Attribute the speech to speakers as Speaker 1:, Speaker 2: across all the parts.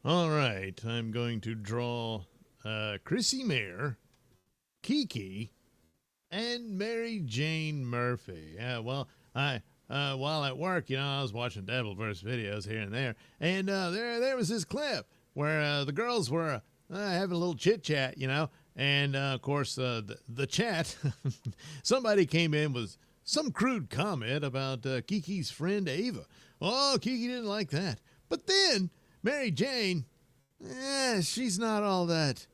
Speaker 1: All right, I'm going to draw Chrissy Mayer, Kiki, and Mary Jane Murphy. Yeah, well, I while at work, I was watching Devilverse videos here and there, and there was this clip where the girls were having a little chit chat, and of course the chat, somebody came in with some crude comment about Kiki's friend Ava. Oh, Kiki didn't like that, but then Mary Jane, she's not all that,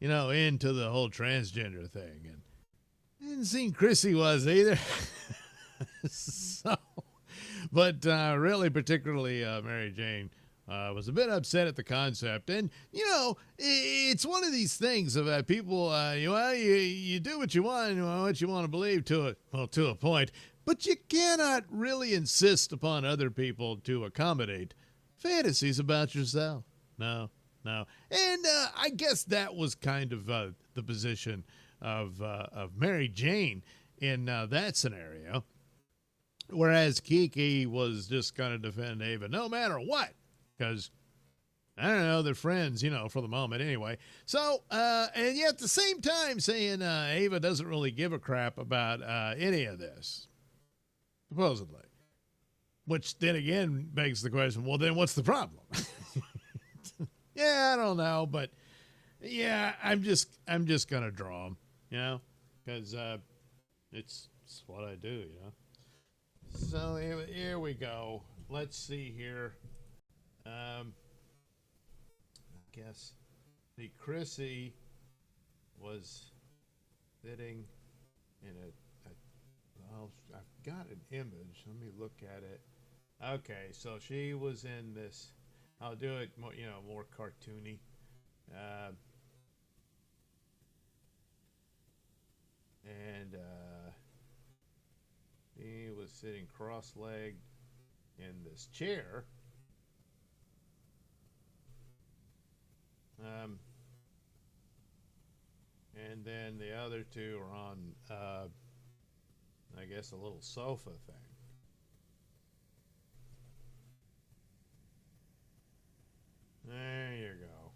Speaker 1: into the whole transgender thing, and didn't seem Chrissy was either. So, but really, particularly Mary Jane was a bit upset at the concept, and it's one of these things about people. You do what you want, what you want to believe to a point, but you cannot really insist upon other people to accommodate fantasies about yourself. No. And I guess that was kind of the position of Mary Jane in that scenario. Whereas Kiki was just going to defend Ava no matter what. Because, I don't know, they're friends, for the moment anyway. So, and yet at the same time saying Ava doesn't really give a crap about any of this. Supposedly. Which then again begs the question, well, then what's the problem? Yeah, I don't know, but yeah, I'm just gonna draw them, because it's what I do, So here we go. Let's see here. I guess the Chrissy was sitting in well, I've got an image. Let me look at it. Okay, so she was in this. I'll do it more, more cartoony. And he was sitting cross-legged in this chair. And then the other two are on, I guess, a little sofa thing. There you go.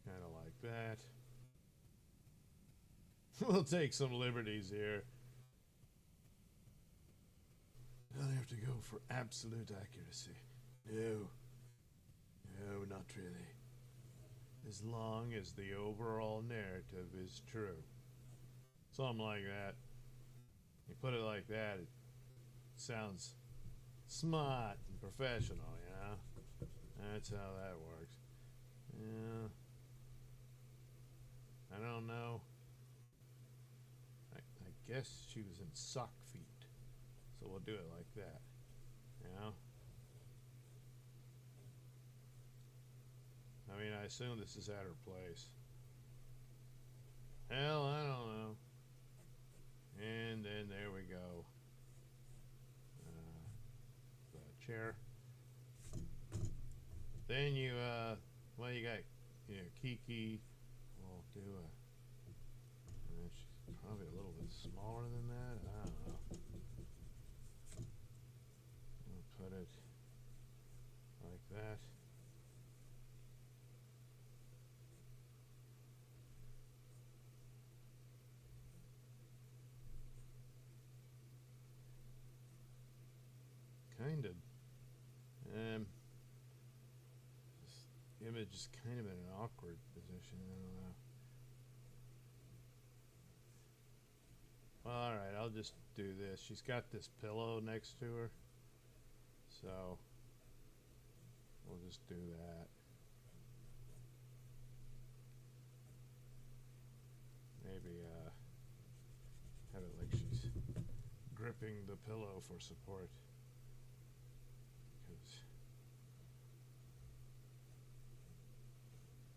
Speaker 1: Kind of like that. We'll take some liberties here. Don't have to go for absolute accuracy. No, not really. As long as the overall narrative is true. Something like that. You put it like that, it sounds smart and professional, That's how that works. Yeah. I don't know. I guess she was in sock feet. So we'll do it like that. I mean, I assume this is at her place. Hell, I don't know. And then there we go. The chair. Then you got, Kiki. We'll do she's probably a little bit smaller than that. I don't know. We'll put it like that. Kind of. This image is kind of in an awkward position. I don't know. Well, all right, I'll just do this. She's got this pillow next to her, so we'll just do that. Maybe have it like she's gripping the pillow for support.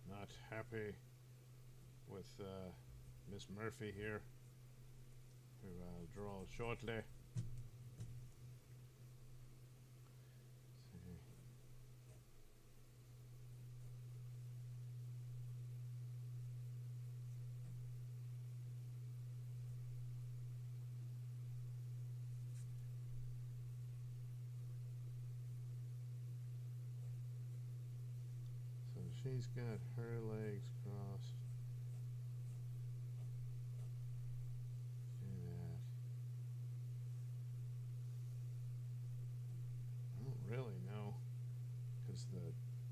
Speaker 1: Not happy with Miss Murphy here, who I'll draw shortly. she's got her legs crossed. Do that. I don't really know, because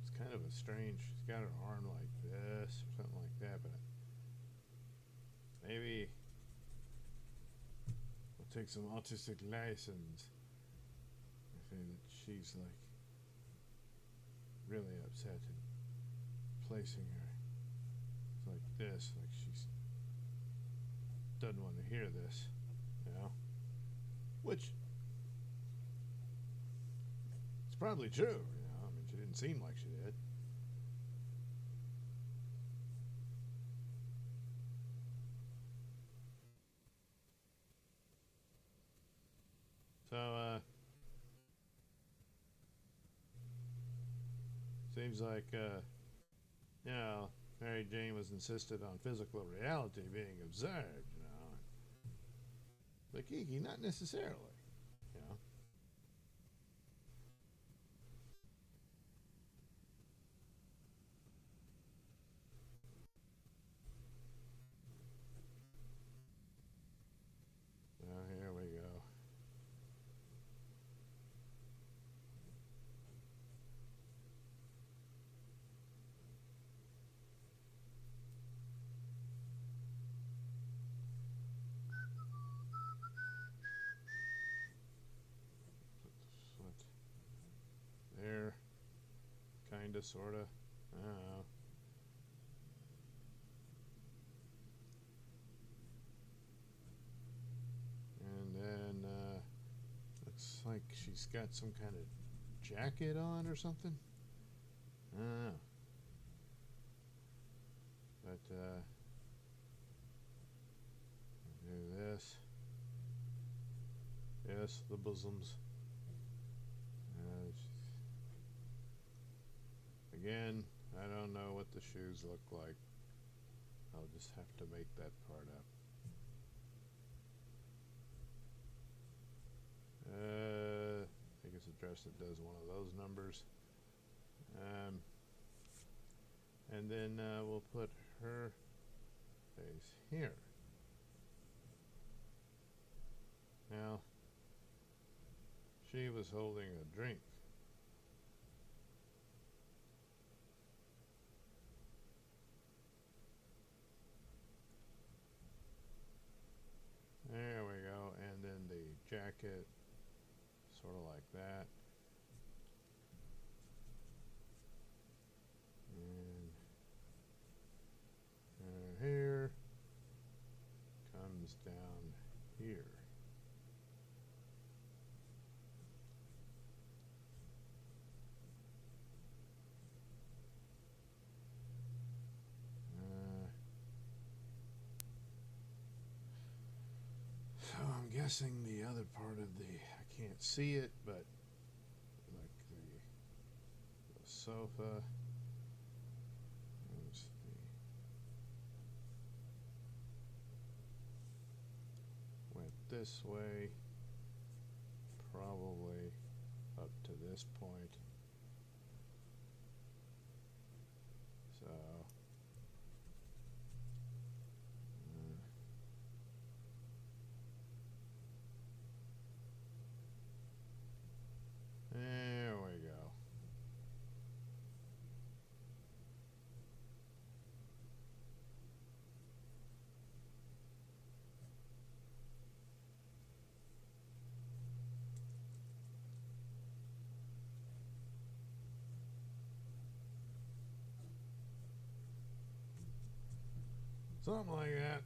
Speaker 1: it's kind of a strange. She's got her arm like this or something like that, but maybe we'll take some autistic lessons. I think that she's like really upset and placing her like this, like she's doesn't want to hear this, you know, which it's probably true, you know. I mean, she didn't seem like she did. So seems like you know, Mary Jane was insisted on physical reality being observed, you know. But Kiki, not necessarily, you know. Oh, here we go. Put the foot there, kinda, sorta. I don't know. And then looks like she's got some kind of jacket on or something. I don't know. But do this. Yes, the bosoms. Again, I don't know what the shoes look like. I'll just have to make that part up. I guess a dress that does one of those numbers. And then we'll put her face here. Now, she was holding a drink. There we go. And then the jacket, sort of like that. And her hair comes down here. So I'm guessing the other part of I can't see it, but like the sofa. Went this way, probably up to this point. So there we go. Something like that.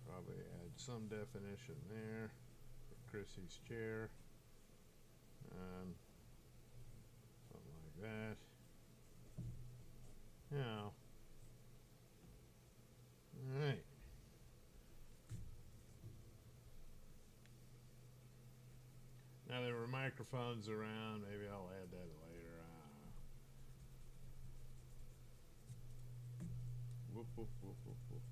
Speaker 1: Probably add some definition there for Chrissy's chair. Something like that. Now, alright. Now there were microphones around. Maybe I'll add that later. Whoop, whoop, whoop, whoop, whoop.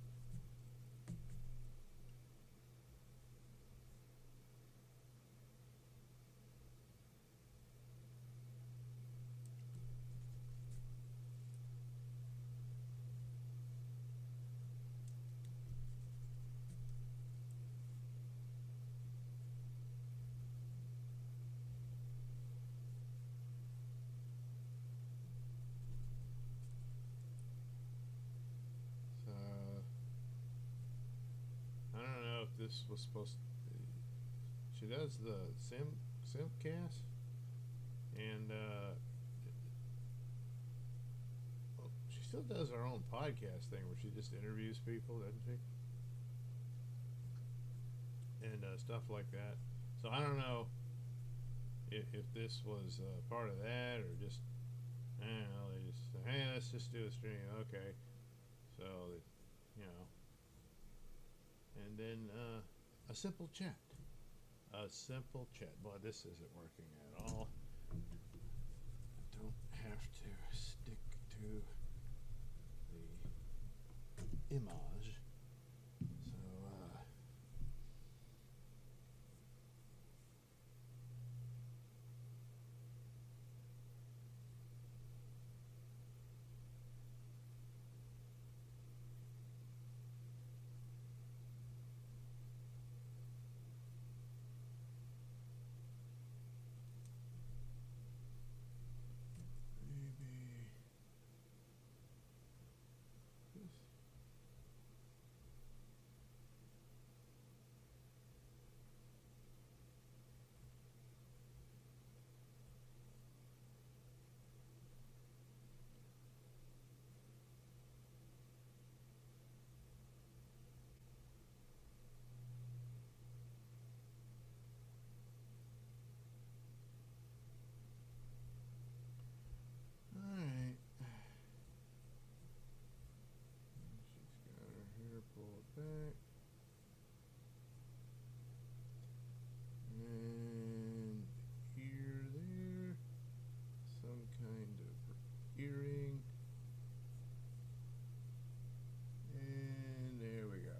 Speaker 1: this was supposed to, she does the simcast, and well, she still does her own podcast thing where she just interviews people, doesn't she? And stuff like that. So I don't know if this was part of that or just, I don't know, they just say, hey, let's just do a stream. Okay. So, you know. And then a simple chat. A simple chat. Boy, this isn't working at all. I don't have to stick to the image. So, maybe this. Alright. She's got her hair pulled back. And ear there. Some kind of earring. And there we go.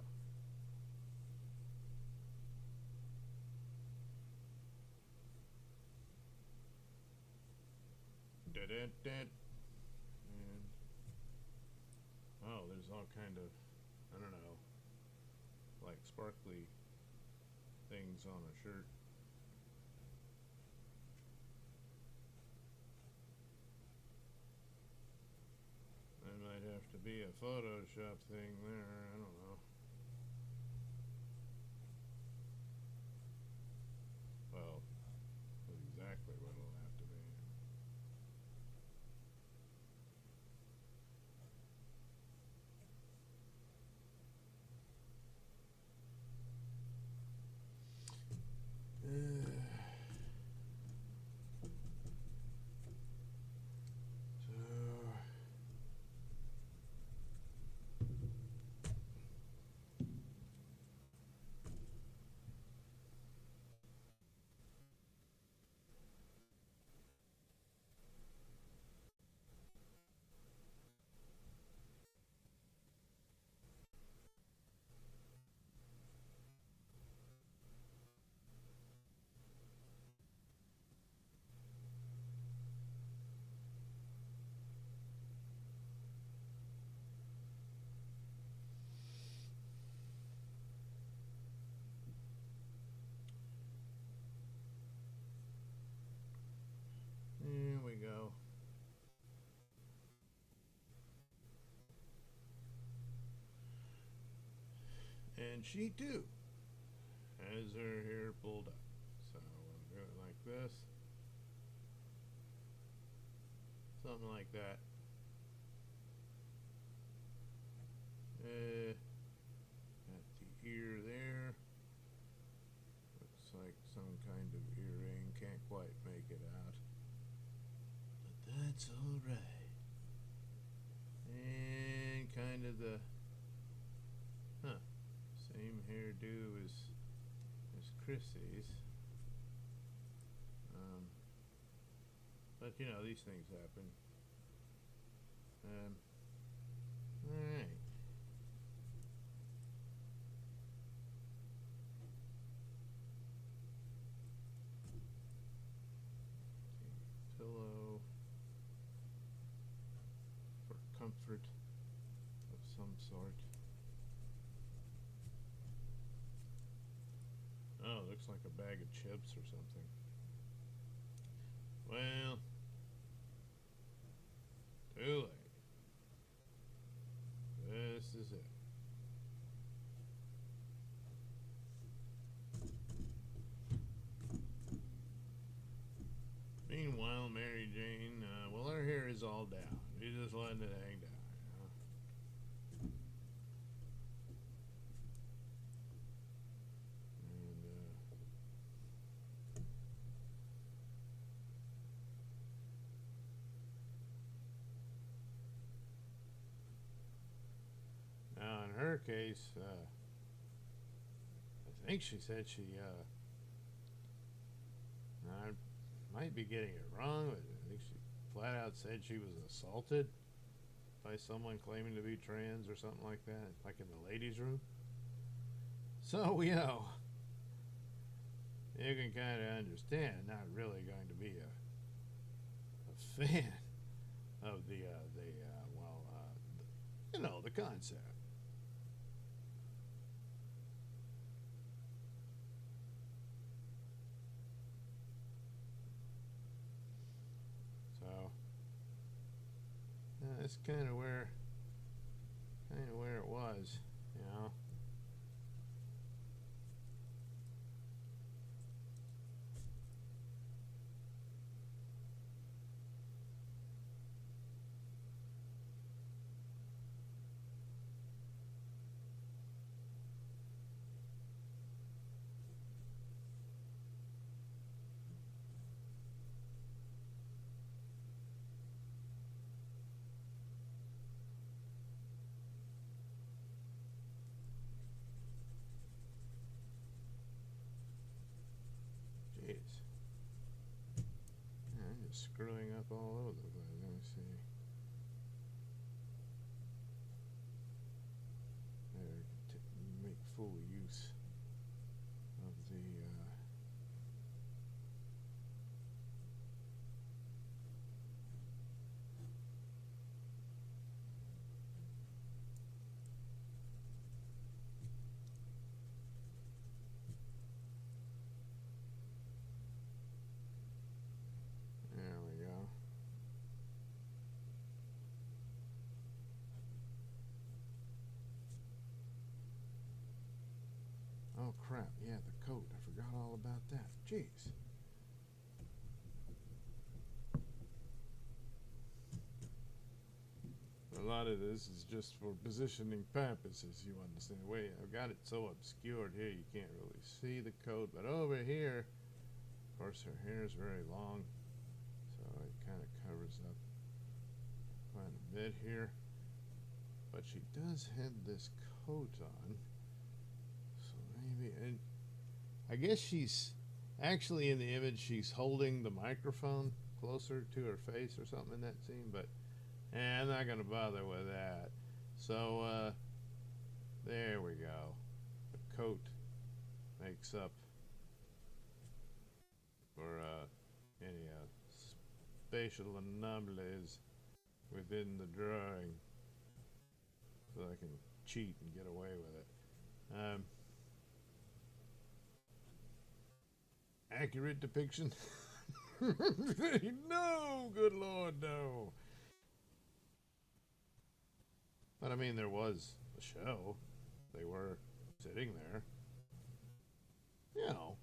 Speaker 1: And oh, there's all kind of, I don't know, like sparkly things on a shirt. That might have to be a Photoshop thing there, I don't know. Well, that's exactly what it'll have to be. There we go. And she too has her hair pulled up. So I'm doing it like this. Something like that. Got the ear there. Looks like some kind of earring. Can't quite make it out. But that's alright. And kind of the same hairdo as Chrissy's. But you know, these things happen. Alright. Pillow for comfort of some sort. Oh, looks like a bag of chips or something. Well, too late. This is it. Jane. Well, her hair is all down. She's just letting it hang down. Now, in her case, I think she said I might be getting it wrong, but I think she flat out said she was assaulted by someone claiming to be trans or something like that, like in the ladies' room. So, you know, you can kind of understand, not really going to be a fan of the you know, the concept. So that's kind of where it was, you know. Jeez. I'm just screwing up all over the place. Let me see. There, make full use of the there we go. Oh crap, yeah, the coat. I forgot all about that. Jeez. A lot of this is just for positioning purposes, you understand. Wait, I've got it so obscured here you can't really see the coat, but over here, of course, her hair is very long, so it kind of covers up quite a bit here. But she does have this coat on, so maybe, and I guess she's actually in the image, she's holding the microphone closer to her face or something in that scene, but I'm not going to bother with that. So, there we go. The coat makes up for any spatial anomalies within the drawing, so I can cheat and get away with it. Accurate depiction? No, good Lord, no. But I mean, there was a show. They were sitting there. You know.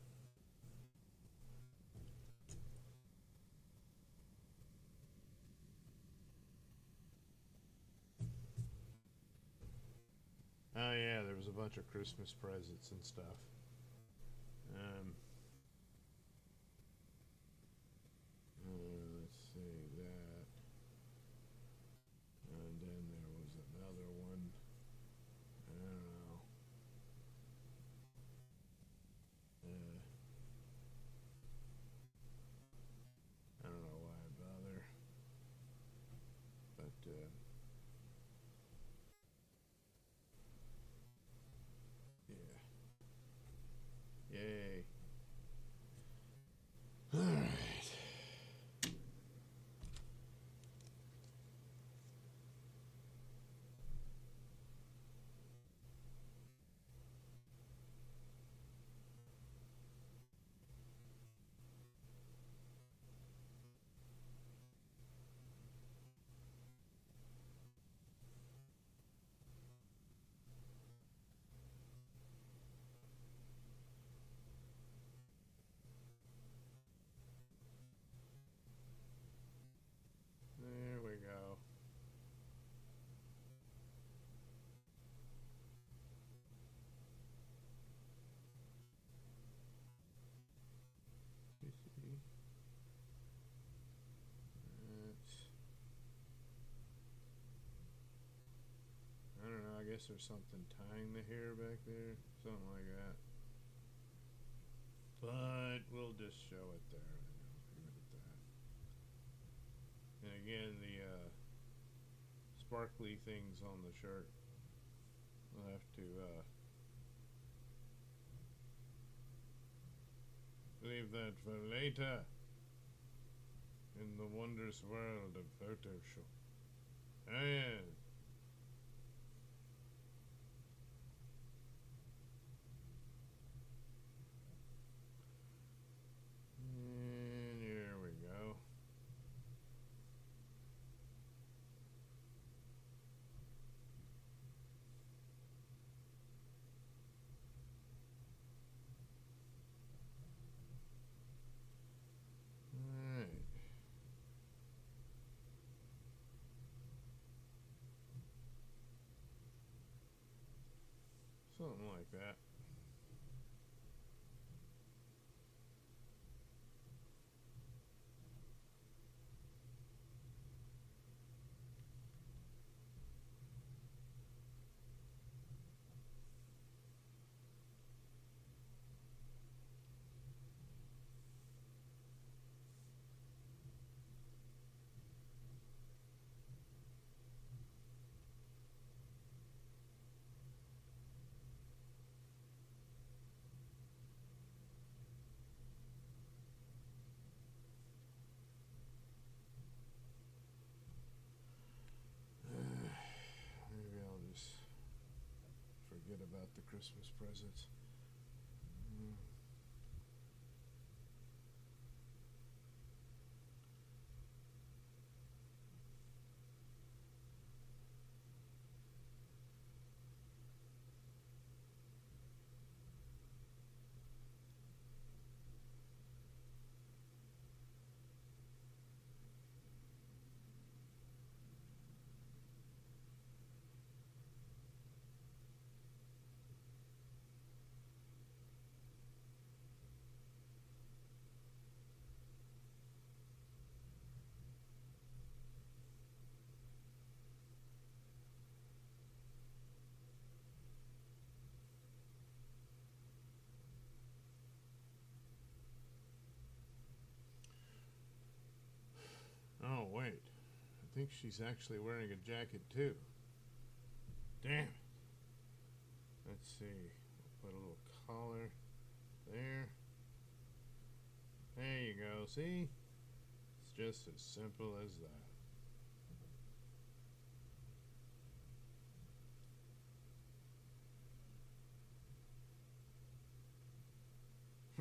Speaker 1: Oh yeah, there was a bunch of Christmas presents and stuff. Let's see that. And then there was another one. I don't know. I don't know why I bother. But yeah. I don't know, I guess there's something tying the hair back there. Something like that. But we'll just show it there. Leave it at that. And again, the sparkly things on the shirt. We'll have to leave that for later in the wondrous world of Photoshop. Oh yeah. And here we go. Alright. Something like that. Maybe I'll just forget about the Christmas presents. Oh, wait. I think she's actually wearing a jacket, too. Damn. Let's see. We'll put a little collar there. There you go. See? It's just as simple as that.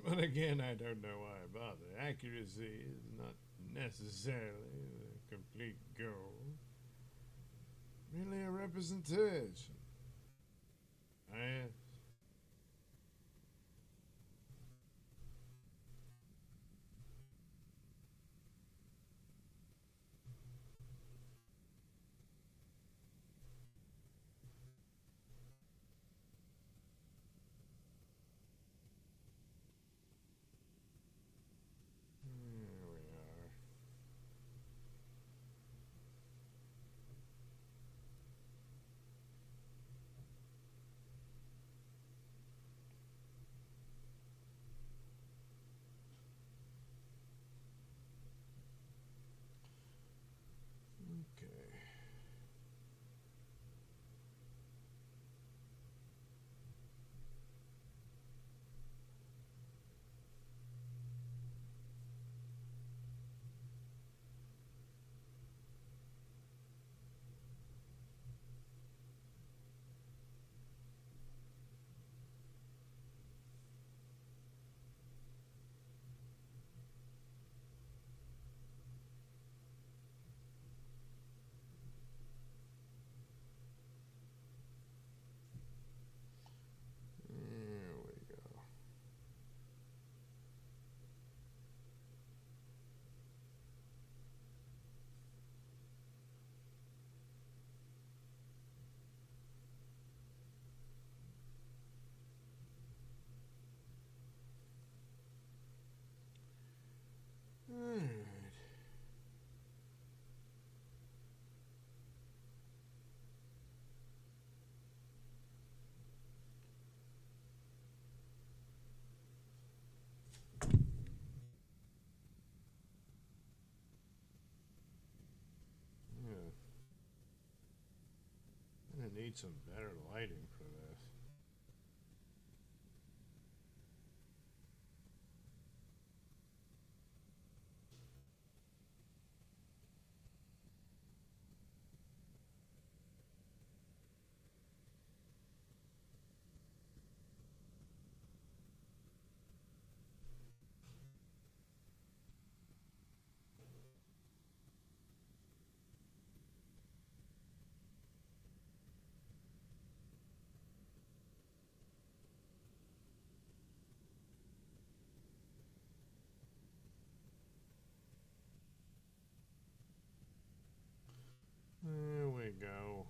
Speaker 1: But again, I don't know why I bother. Accuracy is not necessarily the complete goal. Merely a representation. I Here we are. need some better lighting for this. There we go.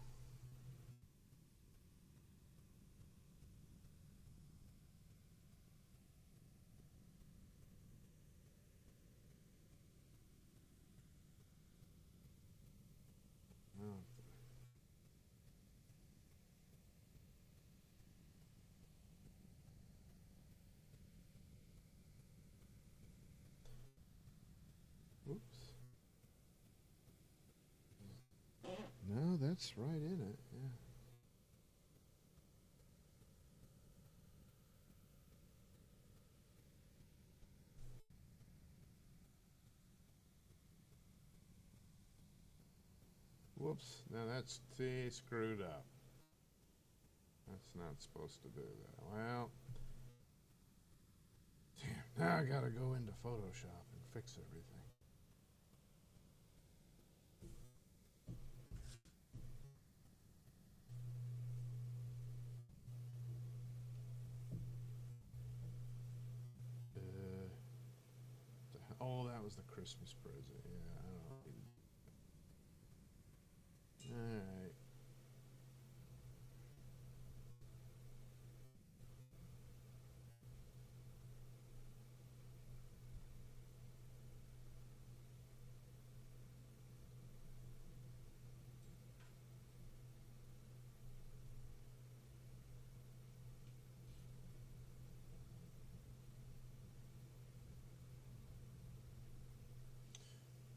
Speaker 1: Oh. Oops. No, that's right in it. Yeah. Whoops. Now that's screwed up. That's not supposed to do that. Well, damn. Now I gotta go into Photoshop and fix everything. Oh, that was the Christmas present. Yeah, I don't know. All right.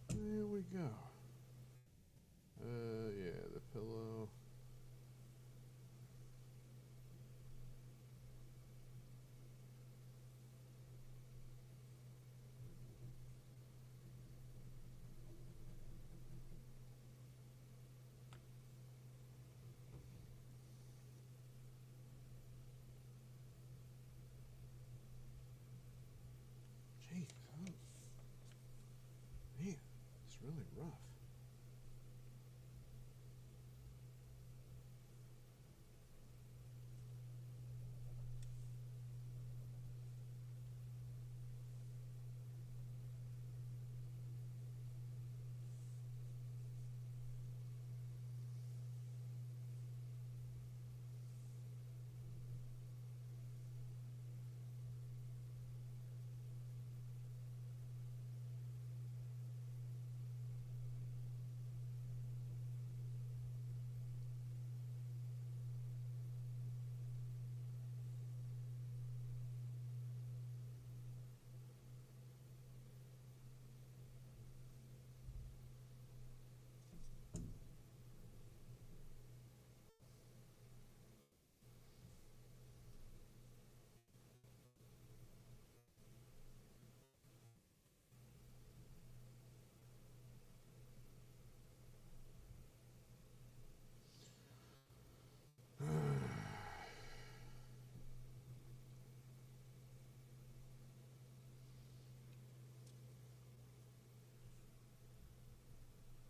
Speaker 1: There we go. Yeah, the pillow. Jeez, oh. Man, it's really rough.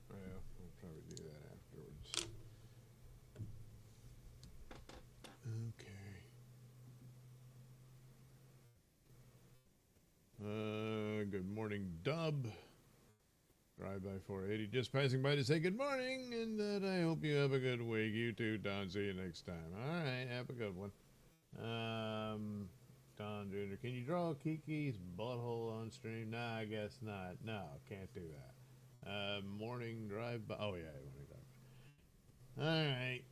Speaker 1: Well, I'll probably do that afterwards. Okay. Good morning, Dub. Drive by 480, just passing by to say good morning, and that I hope you have a good week. You too, Don. See you next time. All right, have a good one. Don Jr., can you draw Kiki's butthole on stream? Nah, I guess not. No, can't do that. Morning drive by. Oh yeah, morning drive by. All right.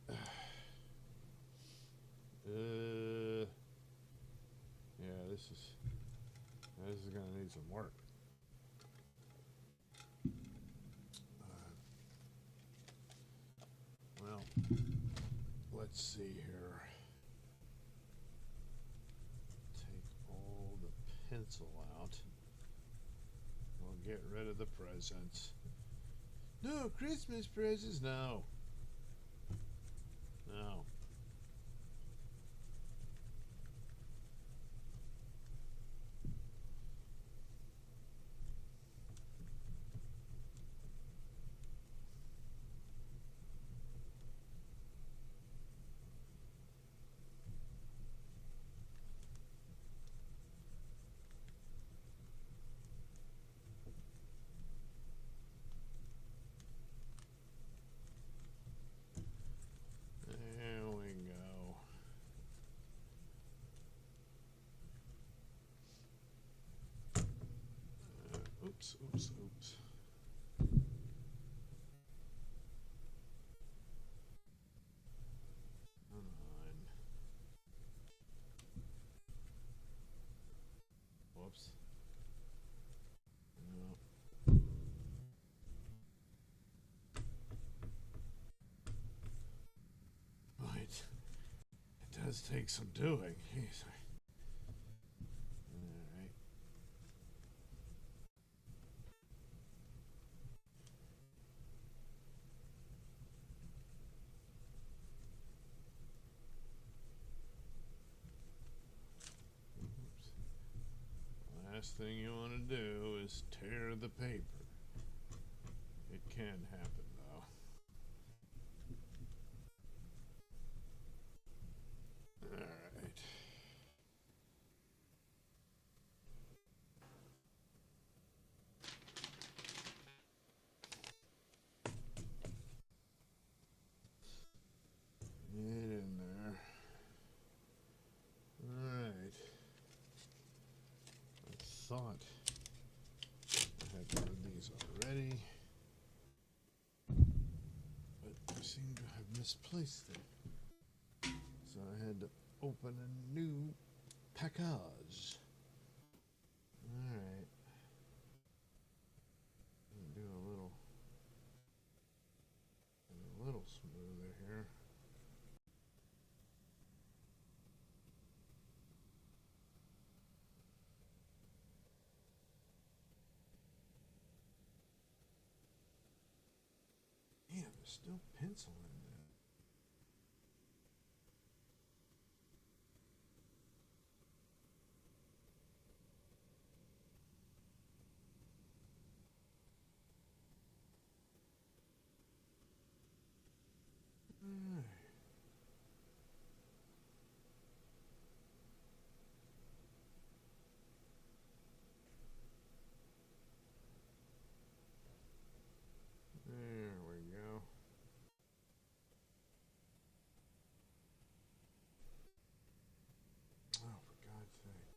Speaker 1: Yeah, this is gonna need some work. Well, let's see here. Take all the pencil out. We'll get rid of the presents. No, Christmas presents? No. No. There we go. Oops. Come on. Whoops. No. Right. It does take some doing. Jeez. Alright. Oops. Last thing you want to do is tear the paper. It can happen, though. Alright. Get in there. Alright. I thought I had one of these already, but I seem to have misplaced it. So I had to open a new package. Alright. Do a little smoother here. Man, there's still pencil in there. Alright. There we go. Oh, for God's sake.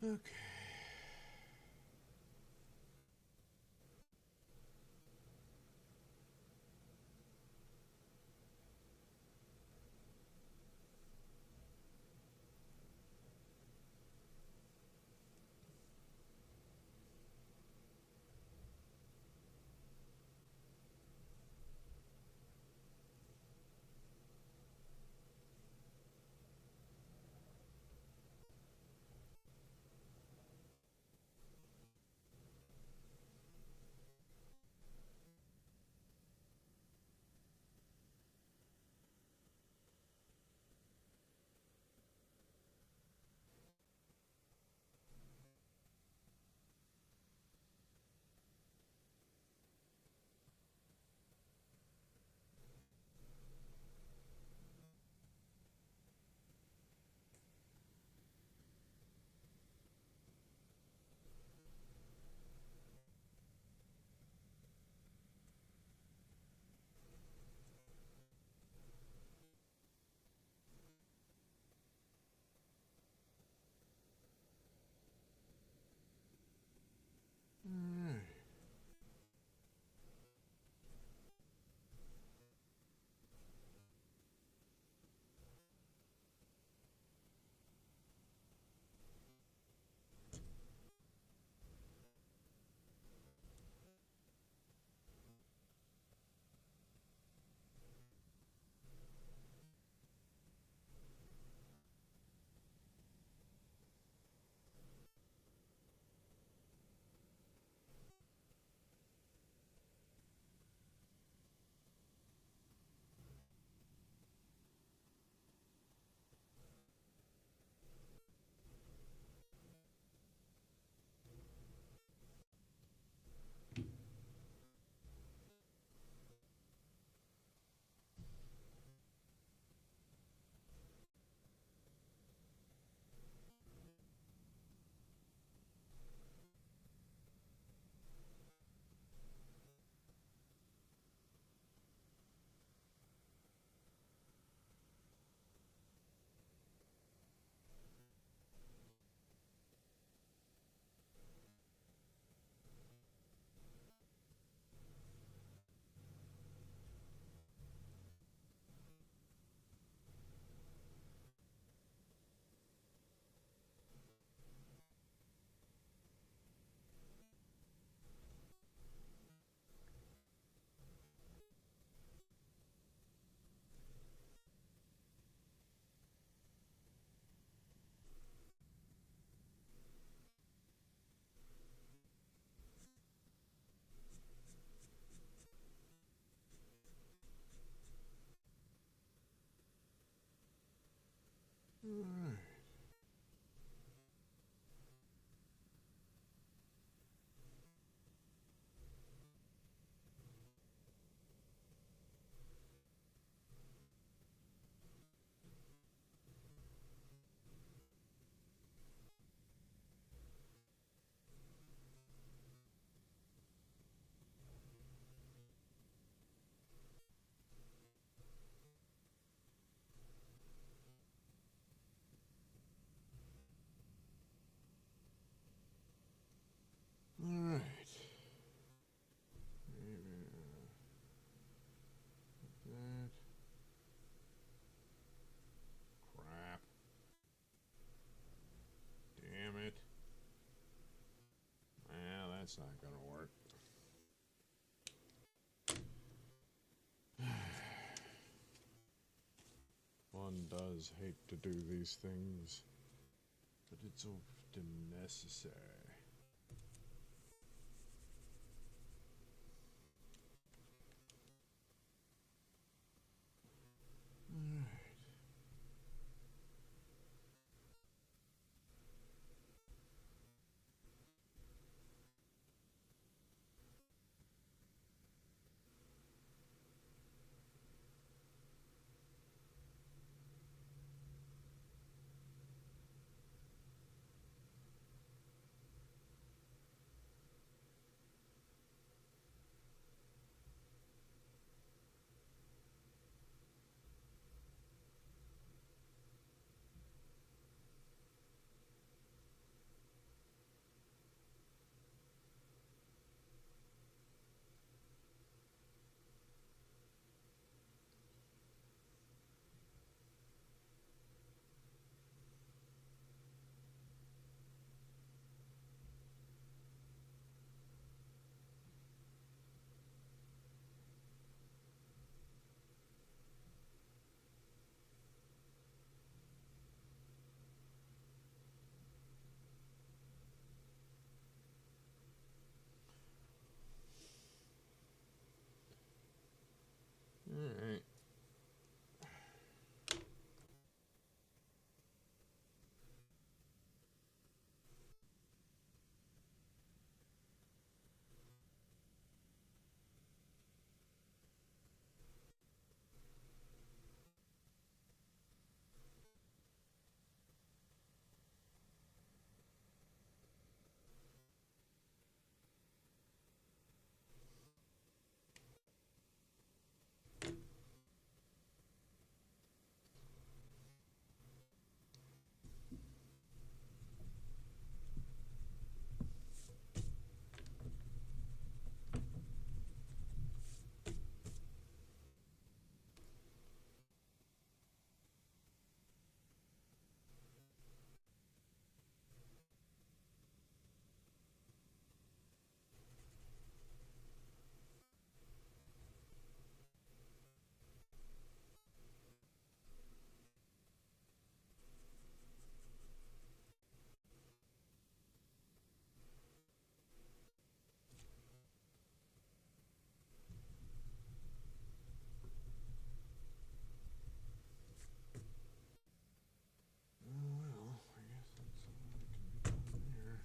Speaker 1: Okay. One does hate to do these things, but it's often necessary. Alright. Alright. Well, I guess that's all that can be done there.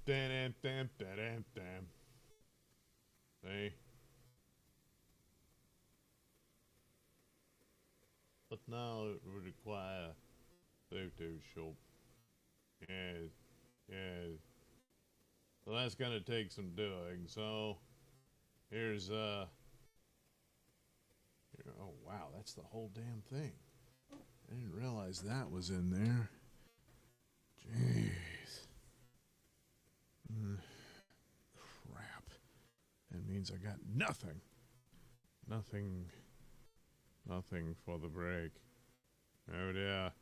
Speaker 1: Damn, damn, damn, damn. See? But now it would require Photoshop. Yes, yes. So that's gonna take some doing. So here's here, oh wow, that's the whole damn thing. I didn't realize that was in there. Jeez. Crap. That means I got nothing. Nothing for the break. Oh dear.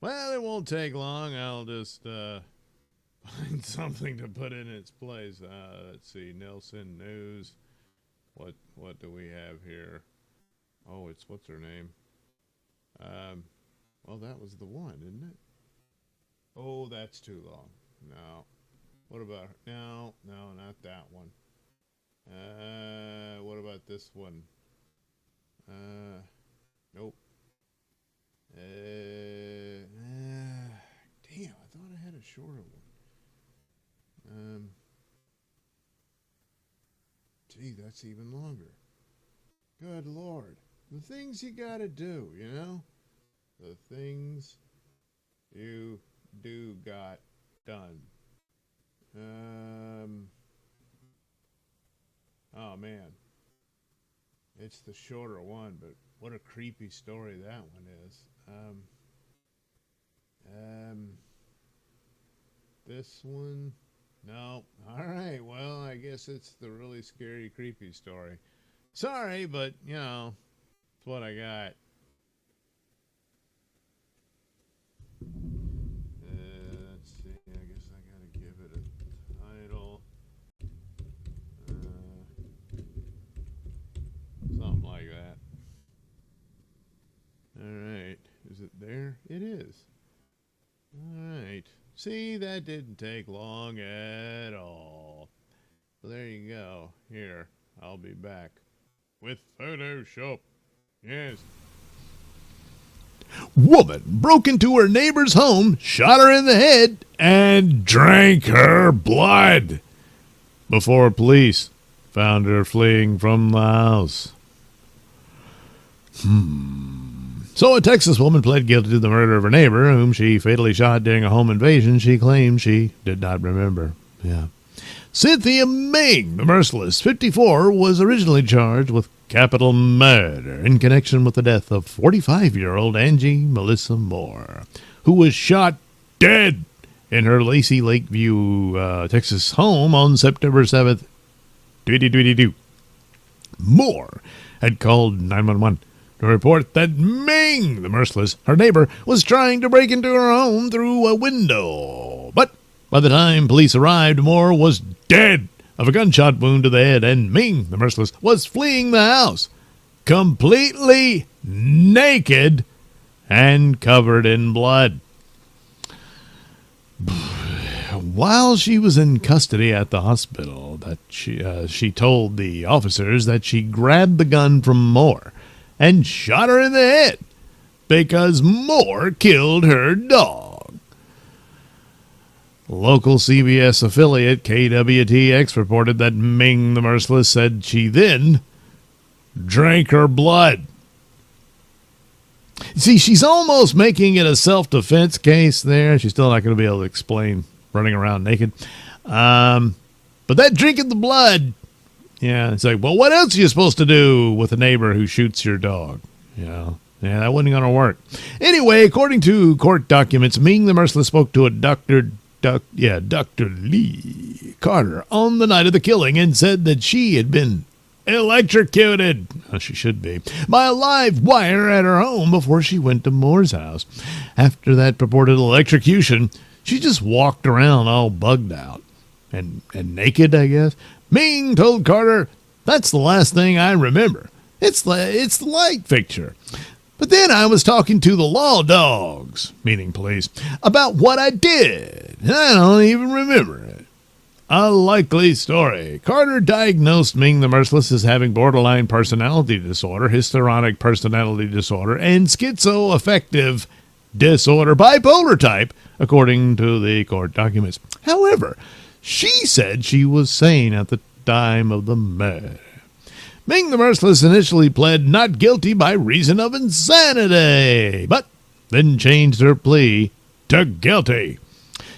Speaker 1: Well, it won't take long. I'll just find something to put in its place. Let's see, Nailsin News. What do we have here? Oh, it's what's her name? Well, that was the one, isn't it? Oh, that's too long. No. What about her? No, not that one. What about this one? Nope. Damn, I thought I had a shorter one. Gee, that's even longer. Good Lord. The things you gotta do, you know? The things you do got done. Oh man. It's the shorter one, but what a creepy story that one is. This one? No. Alright, well, I guess it's the really scary, creepy story. Sorry, but, you know, That's what I got. Let's see. I guess I gotta give it a title. Something like that. All right. Is it there? It is. All right. See, that didn't take long at all. So there you go. Here, I'll be back with Photoshop. Yes. Woman broke into her neighbor's home, shot her in the head, and drank her blood before police found her fleeing from the house. So a Texas woman pled guilty to the murder of her neighbor, whom she fatally shot during a home invasion she claimed she did not remember. Yeah. Cynthia Ming, the merciless, 54, was originally charged with capital murder in connection with the death of 45-year-old Angie Melissa Moore, who was shot dead in her Lacey Lakeview, Texas home on September 7th, 2022. Moore had called 911 to report that Ming, the merciless, her neighbor, was trying to break into her home through a window. But by the time police arrived, Moore was dead of a gunshot wound to the head, and Ming, the merciless, was fleeing the house, completely naked and covered in blood. While she was in custody at the hospital, that she told the officers that she grabbed the gun from Moore and shot her in the head because Moore killed her dog. Local CBS affiliate KWTX reported that Ming, the merciless, said she then drank her blood. See, she's almost making it a self-defense case there. She's still not going to be able to explain running around naked. But that drinking the blood, yeah, it's like, well, what else are you supposed to do with a neighbor who shoots your dog? Yeah, that wasn't going to work. Anyway, according to court documents, Ming, the merciless, spoke to a Dr. Lee Carter on the night of the killing and said that she had been electrocuted, she should be, by a live wire at her home before she went to Moore's house. After that purported electrocution, she just walked around all bugged out and naked, I guess. Ming told Carter, "That's the last thing I remember. It's the light fixture. But then I was talking to the law dogs," meaning police, "about what I did, and I don't even remember it." A likely story. Carter diagnosed Ming the merciless as having borderline personality disorder, histrionic personality disorder, and schizoaffective disorder, bipolar type, according to the court documents. However, she said she was sane at the time of the murder. Ming the merciless initially pled not guilty by reason of insanity, but then changed her plea to guilty.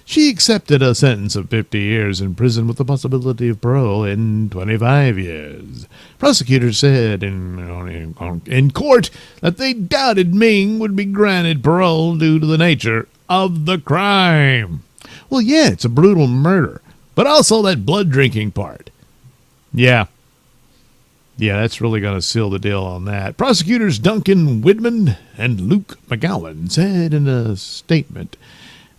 Speaker 1: She accepted a sentence of 50 years in prison with the possibility of parole in 25 years. Prosecutors said in court that they doubted Ming would be granted parole due to the nature of the crime. Well, yeah, it's a brutal murder, but also that blood drinking part. Yeah, that's really going to seal the deal on that. Prosecutors Duncan Widman and Luke McGowan said in a statement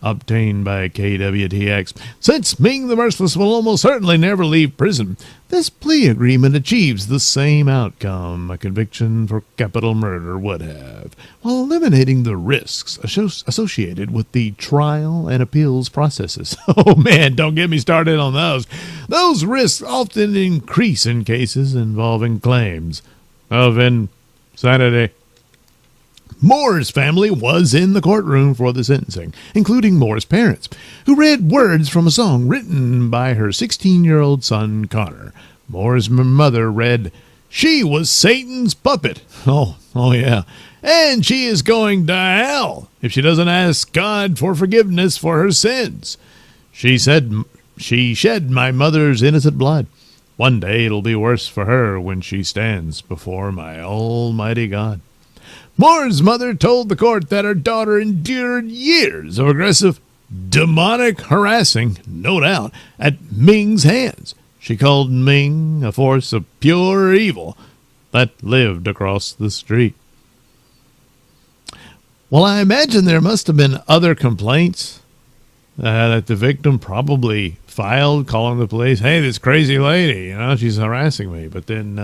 Speaker 1: obtained by KWTX, "Since Ming the merciless will almost certainly never leave prison, this plea agreement achieves the same outcome a conviction for capital murder would have, while eliminating the risks associated with the trial and appeals processes." Oh man, don't get me started on those. Those risks often increase in cases involving claims of insanity. Moore's family was in the courtroom for the sentencing, including Moore's parents, who read words from a song written by her 16-year-old son, Connor. Moore's mother read, "She was Satan's puppet." Oh yeah. "And she is going to hell if she doesn't ask God for forgiveness for her sins. She said, she shed my mother's innocent blood. One day it'll be worse for her when she stands before my almighty God." Moore's mother told the court that her daughter endured years of aggressive, demonic harassing, no doubt, at Ming's hands. She called Ming a force of pure evil, that lived across the street. Well, I imagine there must have been other complaints that the victim probably filed, calling the police. Hey, this crazy lady, she's harassing me. But then,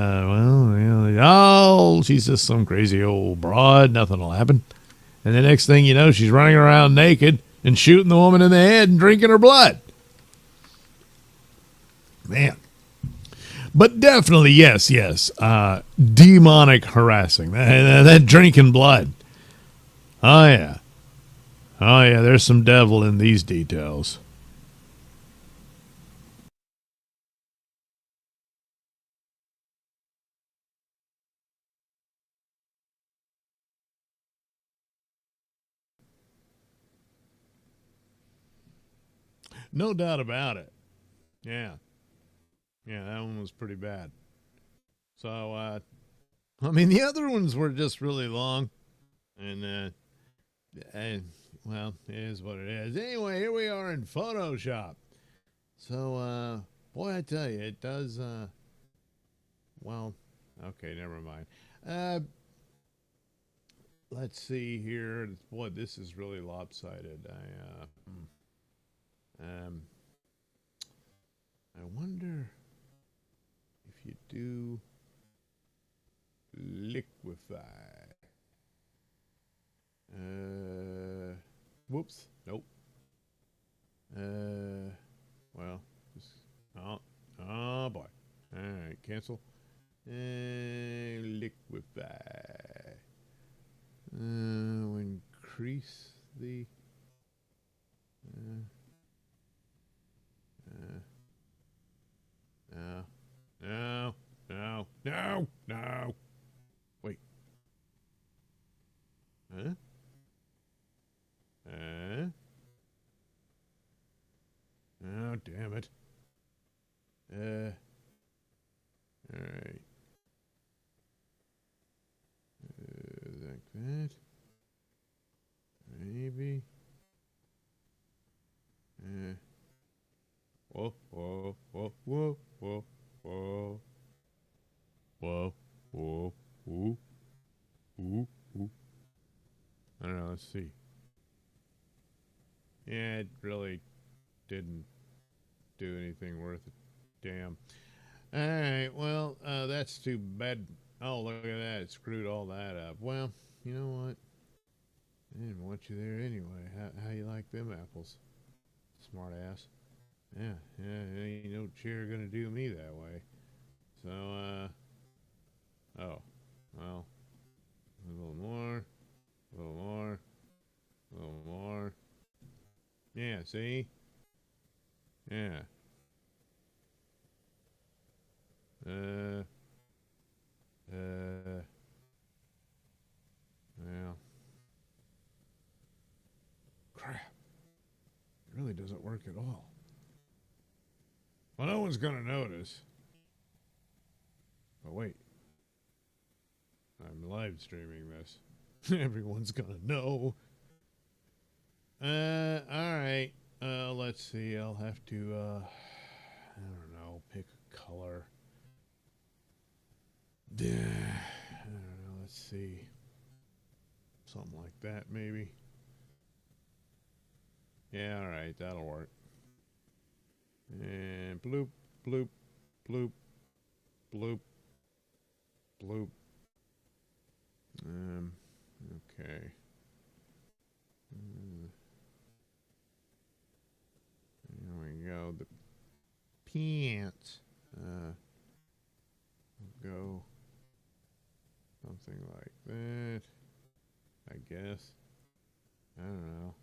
Speaker 1: she's just some crazy old broad. Nothing will happen. And the next thing you know, she's running around naked and shooting the woman in the head and drinking her blood. Man. But definitely, yes. Demonic harassing. That drinking blood. Oh, yeah. There's some devil in these details. No doubt about it. Yeah. Yeah, that one was pretty bad. So, the other ones were just really long. And well, it is what it is. Anyway, here we are in Photoshop. So, boy, I tell you, it does, well, okay, never mind. Let's see here. Boy, this is really lopsided. I wonder if you do liquefy. Whoops. Nope. Well, just, oh boy. All right, cancel. Liquefy. Increase the. No. Wait. Huh? Oh, damn it. All right. Like that. Maybe. Whoa. Ooh. I don't know, let's see. Yeah, it really didn't do anything worth a damn. Alright, well, that's too bad. Oh, look at that. It screwed all that up. Well, you know what? I didn't want you there anyway. How you like them apples? Smart ass. Yeah, ain't no chair gonna do me that way. So, oh, well, a little more. Yeah, see? Yeah. Well, crap. It really doesn't work at all. Well, no one's gonna notice. But wait. I'm live streaming this. Everyone's gonna know. Alright. Let's see. I'll have to, I don't know, pick a color. I don't know. Let's see. Something like that, maybe. Yeah, alright. That'll work. And bloop. Okay. There we go. The pants. Go something like that. I guess. I don't know.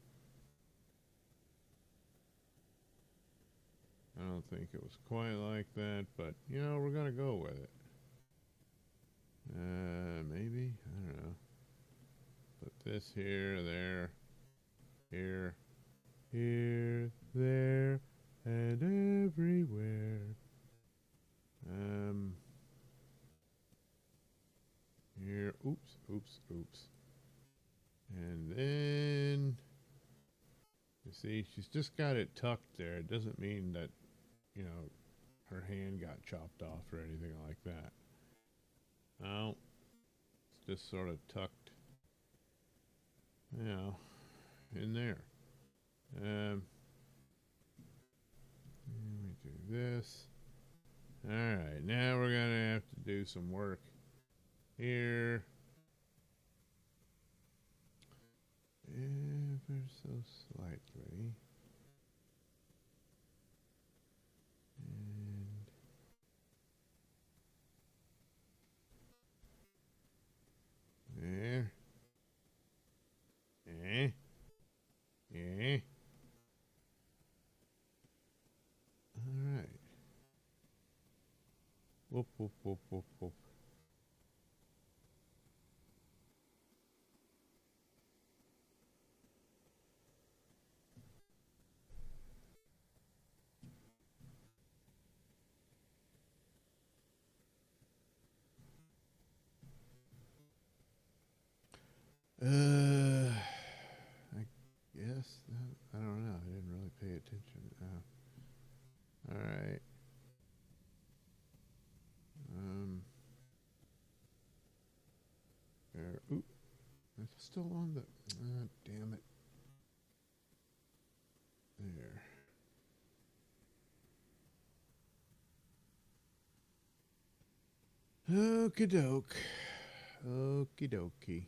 Speaker 1: I don't think it was quite like that, but we're gonna go with it. Maybe, I don't know. Put this here, there, here, there, and everywhere. Here, oops. And then, you see, she's just got it tucked there. It doesn't mean that, her hand got chopped off or anything like that. Oh, it's just sort of tucked, you know, in there. Let me do this. All right, now we're gonna have to do some work here. Ever so slightly. And there. All right. Whoop, whoop, whoop, whoop, whoop. I guess I don't know. I didn't really pay attention. All right. There. Oop. It's still on the. Damn it. There. Okie doke. Okie dokie.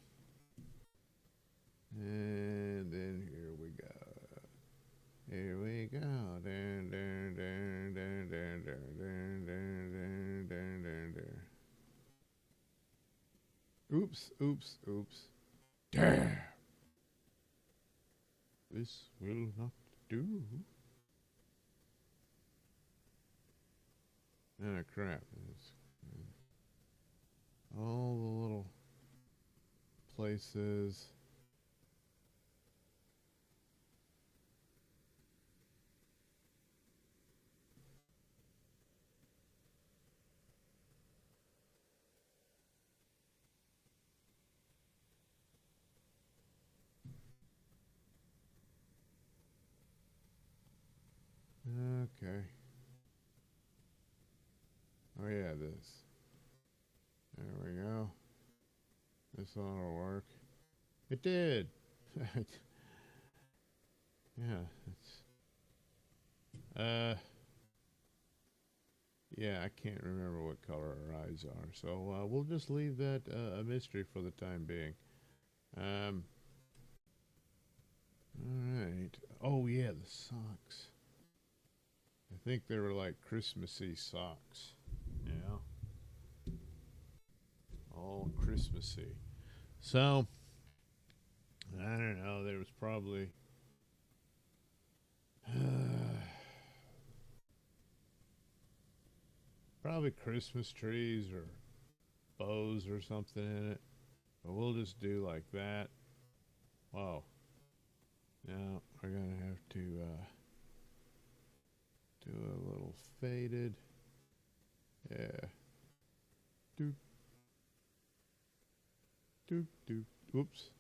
Speaker 1: And then here we go. Here we go. Oops, oops, oops. Damn. This will not do. Ah, crap. It's, all the little places. Okay. Oh yeah, this. There we go. This ought to work. It did. Yeah, it's yeah, I can't remember what color her eyes are, so we'll just leave that a mystery for the time being. All right. Oh yeah, the socks. I think they were like Christmassy socks. Yeah. All Christmassy. So, I don't know, there was probably probably Christmas trees or bows or something in it. But we'll just do like that. Whoa. Now we're going to have to do a little faded. Yeah. Doop. Doop, doop. Whoops.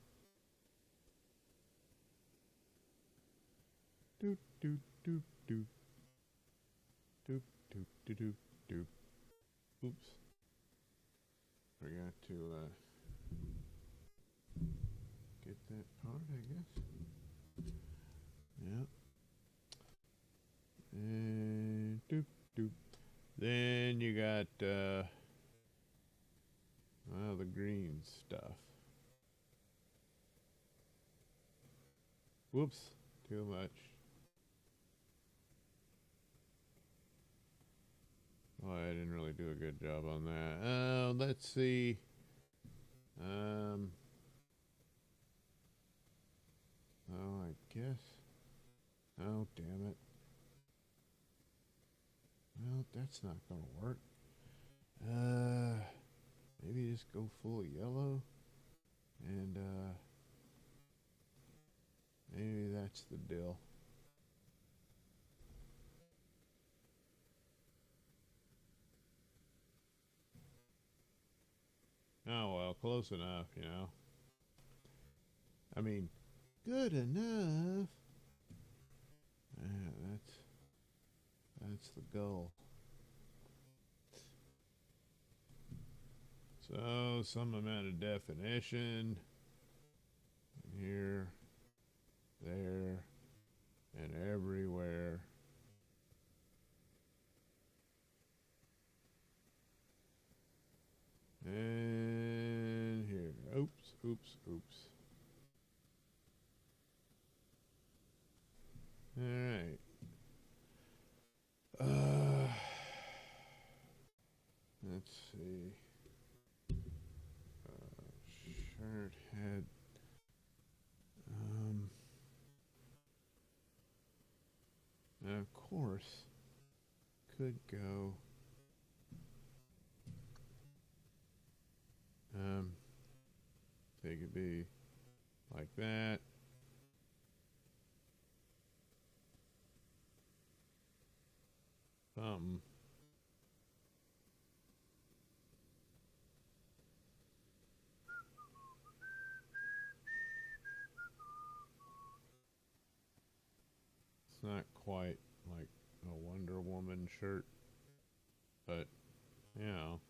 Speaker 1: Doop, doop, doop, doop. Doop, doop, doop, doop, doop. Oops. Forgot to get that part, I guess. Yep. And doop, doop. Then you got, well, the green stuff. Whoops. Too much. Oh, I didn't really do a good job on that. Let's see. Oh, I guess. Oh, damn it. Well, that's not going to work. Maybe just go full yellow. And, maybe that's the deal. Oh, well, close enough, you know. I mean, good enough. Yeah, that's the goal. So some amount of definition here, there, and everywhere. And here. Oops, oops, oops. All right. Let's see. Shirt head. And of course, could go. They could be like that. Something. It's not quite like a Wonder Woman shirt, but you know.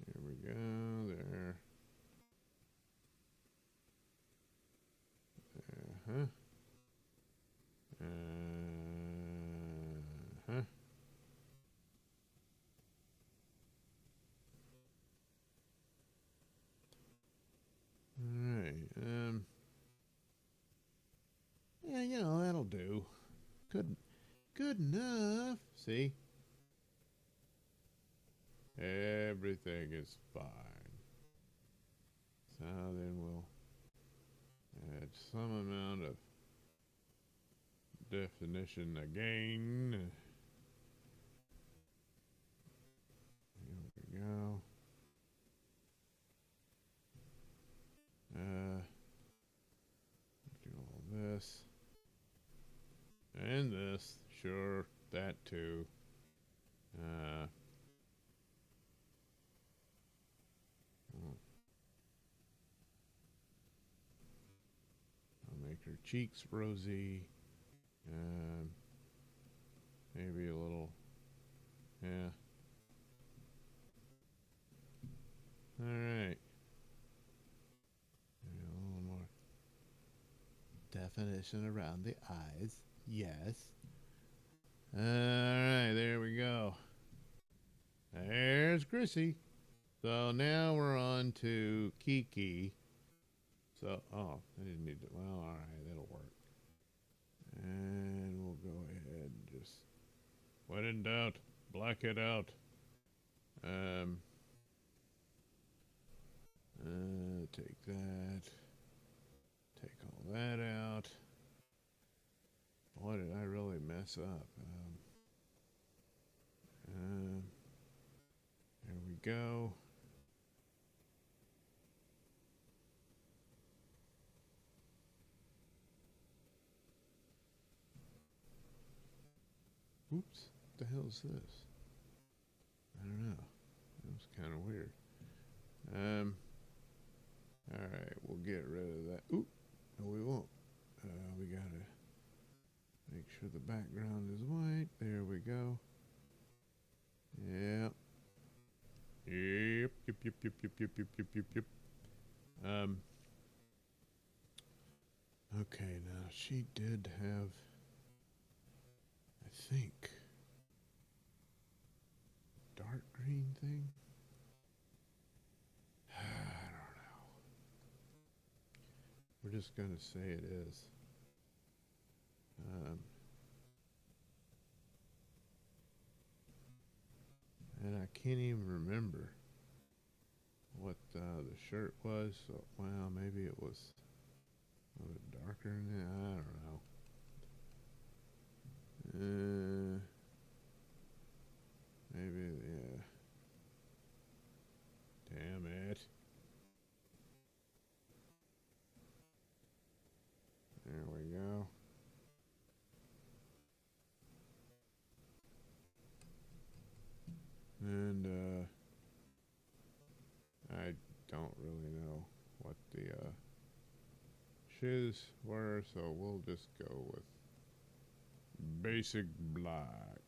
Speaker 1: Here we go. There. Uh-huh. Uh-huh. All right. Yeah, you know, that'll do. Good enough. See? Everything is fine. So then we'll add some amount of definition again. Here we go. Do all this. And this. Sure, that too. I'll make her cheeks rosy. Maybe a little. Yeah. All right. Maybe a little more definition around the eyes. Yes. All right, there we go. There's Chrissy. So now we're on to Kiki. So, I didn't need to. Well, all right, that'll work. And we'll go ahead and just, when in doubt, black it out. Take that. Take all that out. Boy, did I really mess up. There we go. Oops, what the hell is this? I don't know. That was kind of weird. Alright, we'll get rid of that. Oop, no we won't. We gotta make sure the background is white. There we go. Yep. Yep. Okay, now she did have, I think, dark green thing. I don't know. We're just gonna say it is. And I can't even remember what the shirt was. So, well, maybe it was a little darker than that. I don't know. Maybe, yeah. Damn it. There we go. And I don't really know what the shoes were, so we'll just go with basic black.